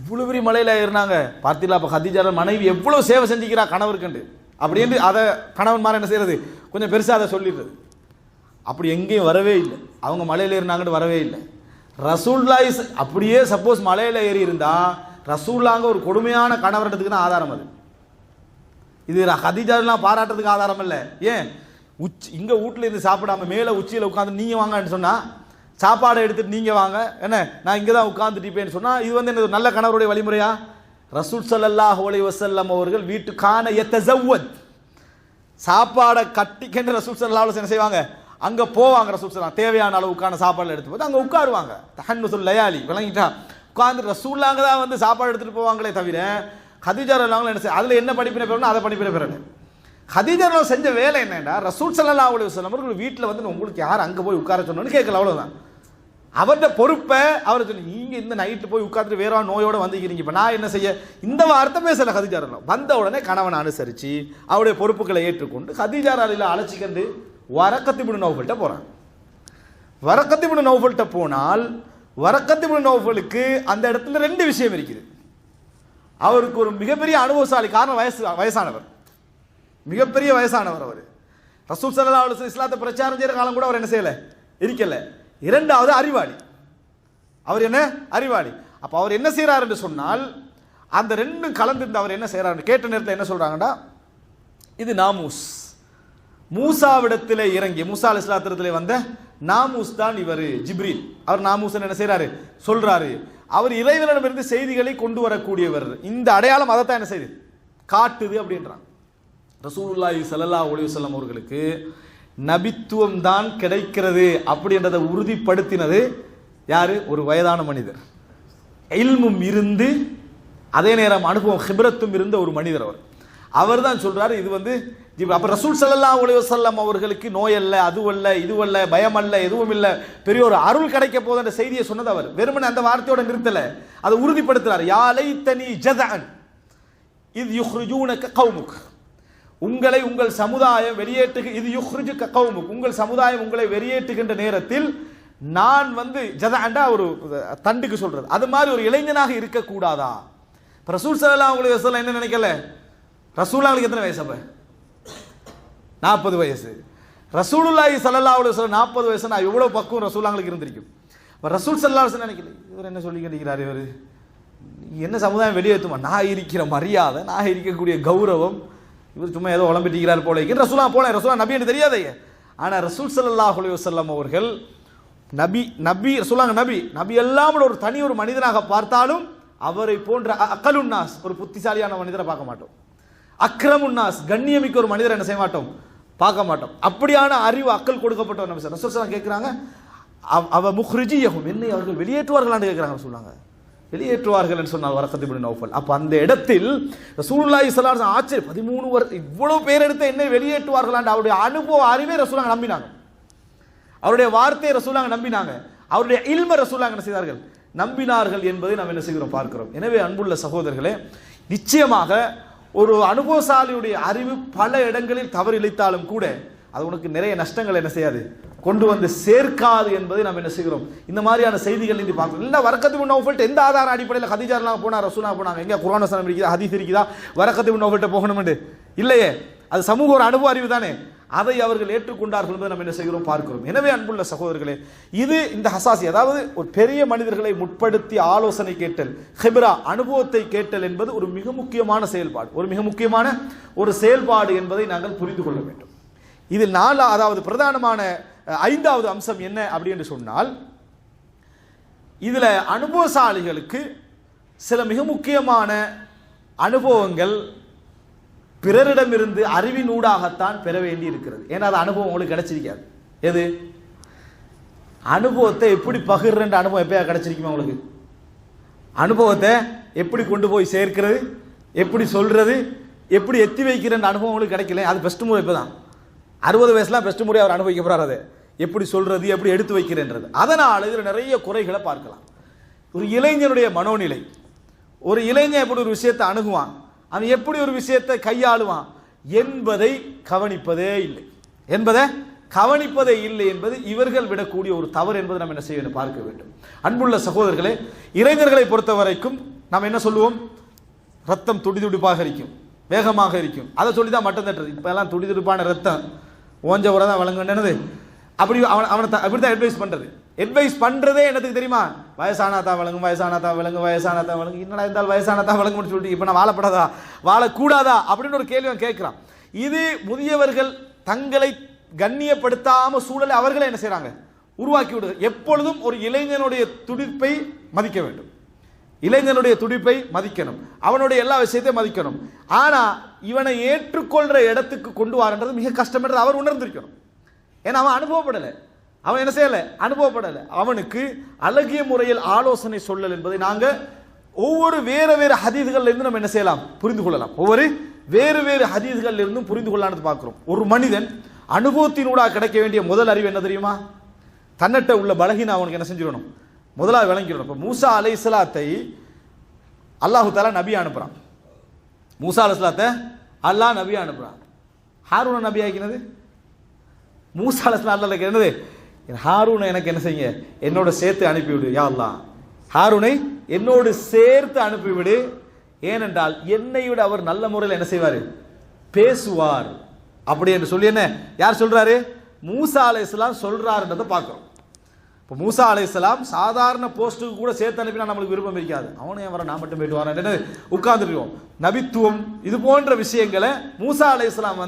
Speaker 2: இவ்வளோ பெரிய மலையில் ஏறினாங்க பார்த்தீங்களா? அப்போ கதீஜா மனைவி எவ்வளோ சேவை செஞ்சுக்கிறா கணவருக்குண்டு அப்படின்னு அதை கணவன் மாதிரி என்ன செய்யறது? கொஞ்சம் பெருசாக அதை சொல்லிடுறது. அப்படி எங்கேயும் வரவே இல்லை. அவங்க மலையில் ஏறினாங்கன்னு வரவே இல்லை. ரசூலுல்லாஹி அப்படியே சப்போஸ் மலையில் ஏறி இருந்தா ரசூலுல்லாஹ் ஒரு கொடுமையான கணவர்ன்றதுக்கு தான் ஆதாரம். அது இது கதீஜாலாம் பாராட்டுறதுக்கு ஆதாரம் இல்லை. ஏன்? இங்க வீட்டில் இருந்து சாப்பிடாம மேலே உச்சியில் உட்காந்து நீங்க வாங்கன்னு சொன்னா, சாப்பாடை எடுத்துட்டு நீங்க வாங்க, என்ன நான் இங்கே தான் உட்காந்துட்டு சொன்னா, இது வந்து என்ன நல்ல கணவருடைய வழிமுறையா? ரசூல் ஸல்லல்லாஹு அலைஹி வஸல்லம் அவர்கள் வீட்டுக்கான யத்தஸவ்வத், சாப்பாடை கட்டிக்கின்ற ரசூல் ஸல்லல்லாஹு அலைஹி வஸல்லம் செய்வாங்க, அங்க போவாங்க. ரசூல் ஸல்லல்லாஹு தேவையான அளவுக்கான சாப்பாடு எடுத்து போது அங்க உட்காருவாங்க. தஹன்னுசுல் லயாலி, விளங்கிட்டா. உட்காந்து ரசூலுல்லாஹ் தான் வந்து சாப்பாடு எடுத்துட்டு போவாங்களே தவிர கதீஜா ரலியல்லாஹு என்ன செய்ய, அதுல என்ன படிப்பினை பெறணும் அதை படிப்பினை பெறணும். கதீஜா ரலியல்லாஹு செஞ்ச வேலை என்னன்னா, ரசூல் ஸல்லல்லாஹு அலைஹி வஸல்லம் அவர்கள் வீட்டில் வந்து உங்களுக்கு யார் அங்கே போய் உட்கார சொன்னோன்னு கேட்கல, அவ்வளோதான். அவருடைய பொறுப்பை அவர் சொல்லி, நீங்க இந்த நைட்டு போய் உட்காந்துட்டு வேற நோயோட வந்துக்கிறீங்க, இப்போ நான் என்ன செய்ய? இந்த வார்த்தை பேசல கதீஜா ரலியல்லாஹு. வந்த உடனே கணவனை அனுசரித்து அவருடைய பொறுப்புகளை ஏற்றுக்கொண்டு கதீஜா ரலியல்லாஹு அழைச்சிக்கண்டு வரக்கத் இப்னு நௌஃபல்கிட்ட போறாங்க. வரக்கத் இப்னு நௌஃபல்கிட்ட போனால் வரக்கத் இப்னு நௌஃபலுக்கு அந்த இடத்துல ரெண்டு விஷயம் இருக்குது. அவருக்கு ஒரு மிகப்பெரிய அனுபவசாலி. காரணம் வயசானவர், மிகப்பெரிய வயசானவர் அவர். ரசூல் ஸல்லல்லாஹு அலைஹி வஸல்லம் இஸ்லாத்தை பிரச்சாரம் செய்யற காலம் கூட அவர் என்ன செய்யல, இருக்கல. இரண்டாவது அறிவாளி, அவர் என்ன அறிவாளி. அப்ப அவர் என்ன செய்யறாரு என்று சொன்னால், அந்த ரெண்டும் கலந்து அவர் என்ன செய்யறாரு கேட்ட நேரத்தில் என்ன சொல்றாங்கன்னா, இது நாமூஸ், மூசாவிடத்திலே இறங்கி மூசா அலைஹிஸ்ஸலாத்திலே வந்த நாமூஸ் தான் இவர் ஜிப்ரீல். அவர் நாமூஸ் என்ன செய்யறாரு சொல்றாரு, அவர் இறைவனிடமிருந்து செய்திகளை கொண்டு வரக்கூடியவர். இந்த அடையாளம் அதைத்தான் என்ன செய்யுது காட்டுது அப்படின்றாங்க. ரசூலுல்லாஹி ஸல்லல்லாஹு அலைஹி வஸல்லம் அவர்களுக்கு நபித்துவம் தான் கிடைக்கிறது அப்படின்றதை உறுதிப்படுத்தினது யாரு? ஒரு வயதான மனிதர், இல்மும் இருந்து அதே நேரம் அனுபவம் ஹிப்ரத்தும் இருந்த ஒரு மனிதர். அவர் தான் சொல்றாரு இது வந்து. அப்ப ரசூல் ஸல்லல்லாஹு அலைஹி வஸல்லம் அவர்களுக்கு நோய் அல்ல, அதுவல்ல, இதுவல்ல, பயம் அல்ல, எதுவும் இல்ல, பெரிய ஒரு அருள் கிடைக்க போது என்ற செய்தியை சொன்னது அவர். வெறுமனே அந்த வார்த்தையோட நிறுத்தல, அதை உறுதிப்படுத்துறார். யா லைத்தனி ஜதஅன் இத் யுக்ரிஜூனக கௌமுக், உங்களை உங்கள் சமுதாயம் வெளியேற்று, இது யுக்ரிஜுக கௌமுக், உங்கள் சமுதாயம் உங்களை வெளியேற்றுகின்ற நேரத்தில் நான் வந்து ஜதஅண்டா ஒரு தண்டுக்கு சொல்றது, அது மாதிரி ஒரு இளைஞனாக இருக்க கூடாதா? ரசூல் ஸல்லல்லாஹு அலைஹி வஸல்லம் என்ன நினைக்கல, ரசூலுல்லாஹ்வுக்கு எத்தனை வயசு? அப்ப 40 வயசு. ரசூலுல்லாஹி ஸல்லல்லாஹு அலைஹி வஸல்லம் 40 வயசுனா எவ்வளவு பக்குவம் ரசூலுல்லாஹ்வுக்கு இருந்திருக்கும். ரசூல் ஸல்லல்லாஹு அலைஹி வஸல்லம் நினைக்கல, இவர் என்ன சொல்லி கேட்கிறார், இவர் என்ன சமுதாயம் வெளியேற்றுமா, நான் இருக்கிற மரியாதை, நான் இருக்கக்கூடிய கௌரவம், இவர் சும்மா ஏதோ உளம்பிட்டிருக்கிறார் போல. ரசூலா போல, ரசூலா நபி என்று தெரியாதே. ஆனா ரசூல் ஸல்லல்லாஹு அலைஹி வஸல்லம் அவர்கள் நபி ரசூலுல்லாஹ் நபி எல்லாம் ஒரு தனி ஒரு மனிதனாக பார்த்தாலும் அவரை போன்ற அக்கலுன்னாஸ் ஒரு புத்திசாலியான மனிதரை பார்க்க மாட்டோம். அக்ரமுன்னாஸ் கண்ணியமிக்க ஒரு மனிதரை என்ன செய்ய மாட்டோம், பார்க்க மாட்டோம். அப்படியான அறிவு அக்கல் கொடுக்கப்பட்ட நபி ரசூல் ஸல்லல்லாஹு கேட்கிறாங்க, அவ முஹ்ரிஜியஹும், என்னை அவர்கள் வெளியேற்றுவார்களான்னு கேட்கிறாங்க. சொல்றாங்க வெளியேற்றுவார்கள் என்று சொன்னால் வரக்கத் இப்னு நௌஃபல். அப்ப அந்த இடத்தில் ரசூலுல்லாஹி ஸல்லல்லாஹு அலைஹி வஸல்லம் ஆச்சரியம், 13 வருஷம் இவ்வளவு பேர் எடுத்து என்னை வெளியேற்றுவார்களான்னு அவருடைய அனுபவ அறிவை ரசூலுல்லாஹ் நம்பினாங்க, அவருடைய வார்த்தையை ரசூலுல்லாஹ் நம்பினாங்க, அவருடைய இல்ம ரசூலுல்லாஹ் என்ன செய்தார்கள், நம்பினார்கள் என்பதை நாம் என்ன செய்கிறோம் பார்க்கிறோம். எனவே அன்புள்ள சகோதரர்களே, நிச்சயமாக ஒரு அனுபவசாலியுடைய அறிவு பல இடங்களில் தவறிழைத்தாலும் கூட அது உனக்கு நிறைய நஷ்டங்கள் என்ன செய்யாது, கொண்டு வந்து சேர்க்காது என்பதை நாம் என்ன செய்கிறோம் இந்த மாதிரியான செய்திகள் இன்று பார்க்கிறோம். இல்லை வரக்கத் இப்னு நௌஃபல் எந்த ஆதார அடிப்படையில் ஹதீஜாலாம் போனா ரசூலுல்லாஹ் போனாங்க, எங்க குர்ஆன் வசனம் இருக்குதா, ஹதீஸ் இருக்குதா, வரக்கத் இப்னு நௌஃபல்ட்ட போகணும் என்று இல்லையே. அது சமூக ஒரு அனுபவ அறிவு தானே, அதை அவர்கள் ஏற்றுக்கொண்டார்கள் என்பதை நம்ம என்ன செய்கிறோம் பார்க்கிறோம். எனவே அன்புள்ள சகோதரர்களே, இது இந்த ஹசாசி, அதாவது ஒரு பெரிய மனிதர்களை முற்படுத்தி ஆலோசனை கேட்டல், ஹிப்ரா அனுபவத்தை கேட்டல் என்பது ஒரு மிக முக்கியமான செயல்பாடு, ஒரு மிக முக்கியமான ஒரு செயல்பாடு என்பதை நாங்கள் புரிந்து கொள்ள வேண்டும். இதில் அதாவது பிரதானமான 5வது அம்சம் என்ன அப்படி என்று சொன்னால், இதுல அனுபவசாலிகளுக்கு சில மிக முக்கியமான அனுபவங்கள் பிறரிடமிருந்து அறிவினூடாகத்தான் பெற வேண்டி இருக்கிறது. ஏன்னா அது அனுபவம் உங்களுக்கு கிடைச்சிருக்காது. எது அனுபவத்தை எப்படி பகிர்ற அனுபவம் எப்பயா கிடைச்சிருக்குமா உங்களுக்கு? அனுபவத்தை எப்படி கொண்டு போய் சேர்க்கிறது, எப்படி சொல்றது, எப்படி எத்தி வைக்கிற அனுபவம் உங்களுக்கு கிடைக்கல. அது பெஸ்ட் முறை. இப்பதான் 60 வயசுலாம் பெஸ்ட் முறை அவர் அனுபவிக்க போறாரு. அதை எப்படி சொல்றது, எப்படி எடுத்து வைக்கிறன்றது. அதனால இதுல நிறைய குறைகளை பார்க்கலாம். ஒரு இளைஞனுடைய மனோநிலை, ஒரு இளைஞன் எப்படி ஒரு விஷயத்தை அணுகுவான், அவன் எப்படி ஒரு விஷயத்தை கையாளுவான் என்பதை கவனிப்பதே இல்லை என்பது இவர்கள் விடக்கூடிய ஒரு தவறு என்பதை நம்ம என்ன செய்ய வேண்டும், பார்க்க வேண்டும். அன்புள்ள சகோதரர்களே, இளைஞர்களை பொறுத்த வரைக்கும் நாம் என்ன சொல்லுவோம், ரத்தம் துடிதுடிப்பாக இருக்கும், வேகமாக இருக்கும். அதை சொல்லி தான் மட்டம் தட்டுறது. இப்ப எல்லாம் துடிதுடிப்பான ரத்தம் ஓஞ்ச உரை தான் வழங்குனது. அப்படி அவனை அப்படித்தான் அட்வைஸ் பண்றது. அட்வைஸ் பண்றதே என்னத்துக்கு தெரியுமா, வயசானாத்தா வழங்கும், வயசானாத்தா வழங்கும், வயசானாத்தா வழங்கும். என்னடா இருந்தால் வயசானாத்தா வழங்கும்னு சொல்லிட்டு இப்ப நான் வாழப்படாதா, வாழக்கூடாதா அப்படின்னு ஒரு கேள்வி கேட்கிறான். இது முதியவர்கள் தங்களை கண்ணியப்படுத்தாம சூழலை அவர்களே என்ன செய்யறாங்க, உருவாக்கி விடுது. எப்பொழுதும் ஒரு இளைஞனுடைய துடிப்பை மதிக்க வேண்டும், இளைஞனுடைய துடிப்பை மதிக்கணும், அவனுடைய எல்லா விஷயத்தையும் மதிக்கணும். ஆனா இவனை ஏற்றுக்கொள்ற இடத்துக்கு கொண்டு வரன்றது மிக கஷ்டம் என்று அவர் உணர்ந்திருக்கணும். ஏன்னா அவன் அனுபவப்படலை, அவன் என்ன செய்யல, அனுபவப்படலை. அவனுக்கு அழகிய முறையில் ஆலோசனை சொல்லல் என்பதை நாங்க ஒவ்வொரு வேறு வேறு ஹதீஸ்கள்ல இருந்து நம்ம என்ன செய்யலாம், புரிந்து கொள்ளலாம். ஒவ்வொரு வேறு வேறு ஹதீஸ்கள்ல இருந்தும் புரிந்து கொள்ளலாம்னு பார்க்கிறோம். ஒரு மனிதன் அனுபவத்தினூடாக கிடைக்க வேண்டிய முதல் அறிவு என்ன தெரியுமா, தன்னட்ட உள்ள பலகீனம் அவனுக்கு என்ன செஞ்சிடணும், முதலாவது விளங்கிடணும். இப்போ மூசா அலைஹிஸ்ஸலாத்தை அல்லாஹு தஆலா நபி அனுப்புறான். மூசா அலைஹிஸ்ஸலாத்தை அல்லாஹ் நபி அனுப்புறான். ஹாரூன நபி ஆக்கினது மூசா அலைஹிஸ்ஸலாம். அல்லாஹ் என்னது, ஹாரூனை எனக்கு என்ன செய்யுங்க, என்னோட சேர்த்து அனுப்பிவிடு யா அல்லாஹ், ஹாரூனை என்னோடு சேர்த்து அனுப்பிவிடு, ஏனென்றால் என்னை விட அவர் நல்ல முறையில் என்ன செய்வார், பேசுவார். அப்படி என்று சொல்லி என்ன யார் சொல்றாரு, மூசா அலைஹிஸ்ஸலாம் சொல்றாருன்றதை பார்க்கிறோம். இப்போ மூசா அலைஹிஸ்ஸலாம் சாதாரண போஸ்ட்டுக்கு கூட சேர்த்து அனுப்பினா நம்மளுக்கு விருப்பம் இருக்காது. அவனே வர நான் மட்டும் போயிட்டு வரேன் உட்கார்ந்துருவோம். நபித்துவம் இது போன்ற விஷயங்களை மூசா அலைஹிஸ்ஸலாம்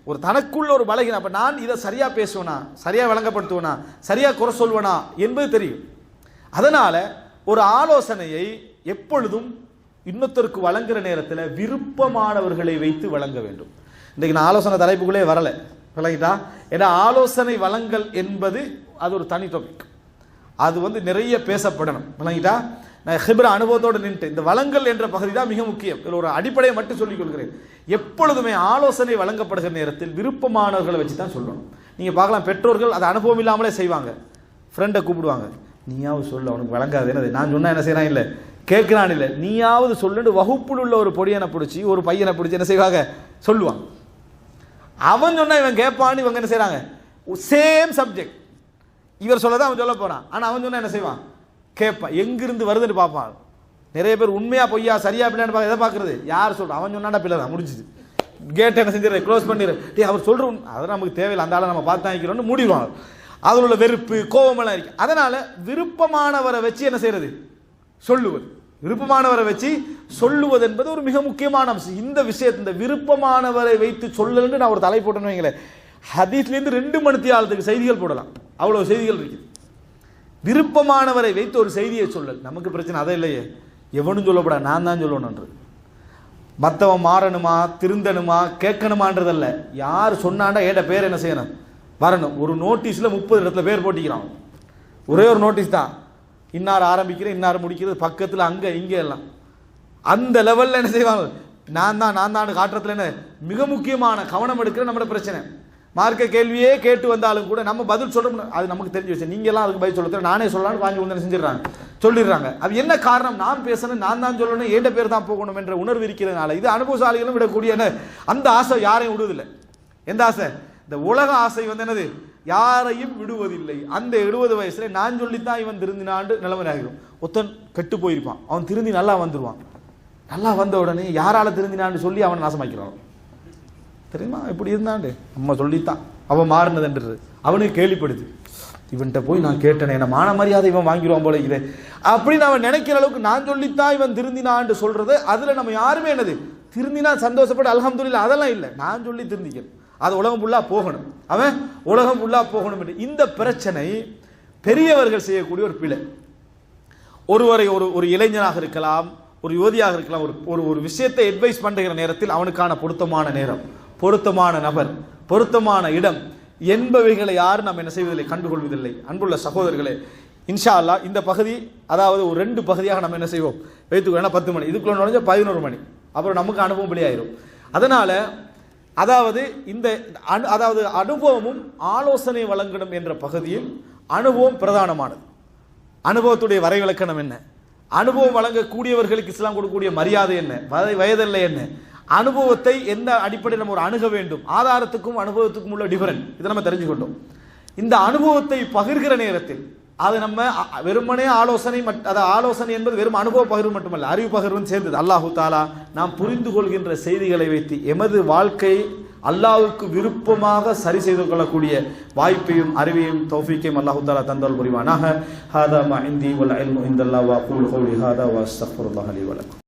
Speaker 2: ஒரு தனக்குள்ள ஒரு பலகீனம். அப்ப நான் இதை சரியா பேசுவேனா, சரியா விளங்கப்படுத்துவேனா, சரியா குறை சொல்வேனா என்பது தெரியும். அதனால ஒரு ஆலோசனையை எப்பொழுதும் இன்னொருத்தருக்கு வழங்குற நேரத்தில் விருப்பமானவர்களை வைத்து வழங்க வேண்டும். இன்றைக்கு நான் ஆலோசனை தலைப்புக்குள்ளே வரலை, விளங்கிட்டா? ஏன்னா ஆலோசனை வழங்கல் என்பது அது ஒரு தனி டாபிக், அது நிறைய பேசப்படணும், விளங்கிட்டா? நான் ஹிப்ர அனுபவத்தோடு நின்று இந்த வழங்கல் என்ற பகுதி தான் மிக முக்கியம். இதில் ஒரு அடிப்படையை மட்டும் சொல்லிக் கொள்கிறேன். எப்பொழுதுமே ஆலோசனை வழங்கப்படுகிற நேரத்தில் விருப்பமானவர்களை வச்சு தான் சொல்லணும். நீங்கள் பார்க்கலாம், பெற்றோர்கள் அது அனுபவம் இல்லாமலே செய்வாங்க. ஃப்ரெண்டை கூப்பிடுவாங்க, நீயாவது சொல்லு, அவனுக்கு வழங்காது, என்னது நான் சொன்னால் என்ன செய்யறான், இல்லை கேட்குறான், இல்லை நீயாவது சொல்லுன்னு வகுப்பில் உள்ள ஒரு பொடியனை பிடிச்சி ஒரு பையனை பிடிச்சி என்ன செய்வாங்க, சொல்லுவான். அவன் சொன்னா இவன் கேட்பான்னு இவங்க என்ன செய்யறாங்க, சேம் சப்ஜெக்ட் இவர் சொல்லதான் அவன் சொல்ல போறான். ஆனால் அவன் சொன்னா என்ன செய்வான், கேட்பான், எங்கிருந்து வருதுன்னு பார்ப்பான். நிறைய பேர் உண்மையா பொய்யா சரியா பிள்ளைன்னு எதை பார்க்கறது, யார் சொல்ற, அவன் சொன்னாடா பிள்ளை தான் முடிஞ்சுது, கேட் என்ன செஞ்சிரு, க்ளோஸ் பண்ணிடு, அவர் சொல்ற அதெல்லாம் நமக்கு தேவையில்லை, அந்த ஆளை நம்ம பார்த்து தாங்கிக்கிறோம்னு மூடிடுவாங்க. அதில் உள்ள வெறுப்பு கோபமெல்லாம் இருக்கு. அதனால விருப்பமானவரை வச்சு என்ன செய்யறது, சொல்லுவது. விருப்பமானவரை வச்சு சொல்லுவது என்பது ஒரு மிக முக்கியமான அம்சம். இந்த விஷயத்தை இந்த விருப்பமானவரை வைத்து சொல்லு நான் ஒரு தலை போட்டேன்னு வைங்களேன், ஹதீஸ்லேருந்து 2 மணித்தியாலத்துக்கு செய்திகள் போடலாம், அவ்வளவு செய்திகள் இருக்கு. விருப்பமானவரை வைத்து ஒரு செய்தியை சொல்லல், நமக்கு பிரச்சனை அதை இல்லையே, எவனும் சொல்லப்படா, நான் தான் சொல்லணும்ன்றது. மற்றவன் மாறணுமா திருந்தணுமா கேட்கணுமான்றதல்ல, யார் சொன்னாண்டா ஏட்ட பேர் என்ன செய்யணும், வரணும். ஒரு நோட்டீஸில் 30 இடத்துல பேர் போட்டிக்கிறான், ஒரே ஒரு நோட்டீஸ் தான், இன்னார் ஆரம்பிக்கிறேன் இன்னார் முடிக்கிறது, பக்கத்தில் அங்கே இங்கே எல்லாம் அந்த லெவலில் என்ன செய்வாங்க, நான் தான் காட்டுறதுல என்ன மிக முக்கியமான கவனம் எடுக்கிற நம்மளோட பிரச்சனை. மார்க்க கேள்வியே கேட்டு வந்தாலும் கூட நம்ம பதில் சொல்லணும், அது நமக்கு தெரிஞ்சு வச்சு நீங்க எல்லாம் அதுக்கு பதில் சொல்ல நானே சொல்லலாம்னு வாங்கி வந்து செஞ்சிடறாங்க, சொல்லிடுறாங்க. அது என்ன காரணம், நான் பேசணும் நான் தான் சொல்லணும் ஏண்ட பேர் தான் போகணும் என்ற உணர்வு இருக்கிறதுனால. இது அனுபவசாலிகளும் விடக்கூடிய அந்த ஆசை யாரையும் விடுவதில்லை. எந்த ஆசை, இந்த உலக ஆசை என்னது, யாரையும் விடுவதில்லை. அந்த 70 வயசுல நான் சொல்லித்தான் இவன் திருந்தினாண்டு நிலைமை ஆகிடும். ஒருத்தன் கெட்டு போயிருப்பான், அவன் திருந்தி நல்லா வந்துருவான், நல்லா வந்த உடனே யாரால திருந்தினான்னு சொல்லி அவனை நாசமாக்கிறான். தெரியுமா இப்படி இருந்தாண்டு நம்ம சொல்லித்தான் அவன் மாறினதுன்றது அவனுக்கு கேள்விப்படுது, இவன்கிட்ட போய் நான் கேட்டேன் என்ன மான மரியாதை இவன் வாங்கிடுவான் போல இது அப்படின்னு அவன் நினைக்கிற அளவுக்கு நான் சொல்லித்தான் இவன் திருந்தினான்னு சொல்றது. அதுல நம்ம யாருமே என்னது திருந்தினா சந்தோஷப்பட்டு அல்ஹம்துலில்லாஹ் அதெல்லாம் இல்லை, நான் சொல்லி திருந்திக்கணும், அது உலகம் ஃபுல்லா போகணும், அவன் உலகம் ஃபுல்லா போகணும் என்று. இந்த பிரச்சனை பெரியவர்கள் செய்யக்கூடிய ஒரு பிழை. ஒருவரை ஒரு இளைஞனாக இருக்கலாம், ஒரு யுவதியாக இருக்கலாம், ஒரு விஷயத்தை அட்வைஸ் பண்ணுகிற நேரத்தில் அவனுக்கான பொருத்தமான நேரம், பொருத்தமான நபர், பொருத்தமான இடம் என்பவைகளை யாரும் நம்ம என்ன செய்வதில்லை, கண்டுகொள்வதில்லை. அன்புள்ள சகோதரர்களே, இன்ஷா அல்லாஹ் இந்த பகுதி அதாவது ஒரு 2 பகுதியாக நம்ம என்ன செய்வோம் வைத்துக்கொள்ள. 10 மணி இதுக்குள்ள நுழைஞ்ச 11 மணி, அப்புறம் நமக்கு அனுபவம் வெளியாயிரும். அதனால அதாவது அதாவது அனுபவமும் ஆலோசனை வழங்கணும் என்ற பகுதியில் அனுபவம் பிரதானமானது. அனுபவத்துடைய வரைவிலக்கணம் என்ன, அனுபவம் வழங்கக்கூடியவர்களுக்கு இஸ்லாம் கொடுக்கக்கூடிய மரியாதை என்ன, வயதில்லை என்ன, அனுபவத்தை எந்த அடிப்படையில் நம்ம ஒரு அணுக வேண்டும், ஆதாரத்துக்கும் அனுபவத்துக்கும் உள்ள டிஃபரன்ஸ் இதை நம்ம தெரிஞ்சுக்கிட்டோம். இந்த அனுபவத்தை பகிர்கிற நேரத்தில் அது நம்ம வெறுமனே ஆலோசனை ஆலோசனை என்பது வெறும் அனுபவ பகிர்வு மட்டுமல்ல, அறிவு பகிர்வும் சேர்ந்தது. அல்லாஹு தாலா நாம் புரிந்து கொள்கின்ற செய்திகளை வைத்து எமது வாழ்க்கை அல்லாஹ்வுக்கு விருப்பமாக சரி செய்து கொள்ளக்கூடிய வாய்ப்பையும் அறிவையும் தௌஃபீக்கையும் அல்லாஹு தாலா தந்தல் புரிவானாக. ஹாதா மா இந்தி வல் இல்மு இந்தல்லாஹ் வ அகூலு கௌலி ஹாதா வ அஸ்தக்ஃபிருல்லாஹ் லி வ லக்கும்.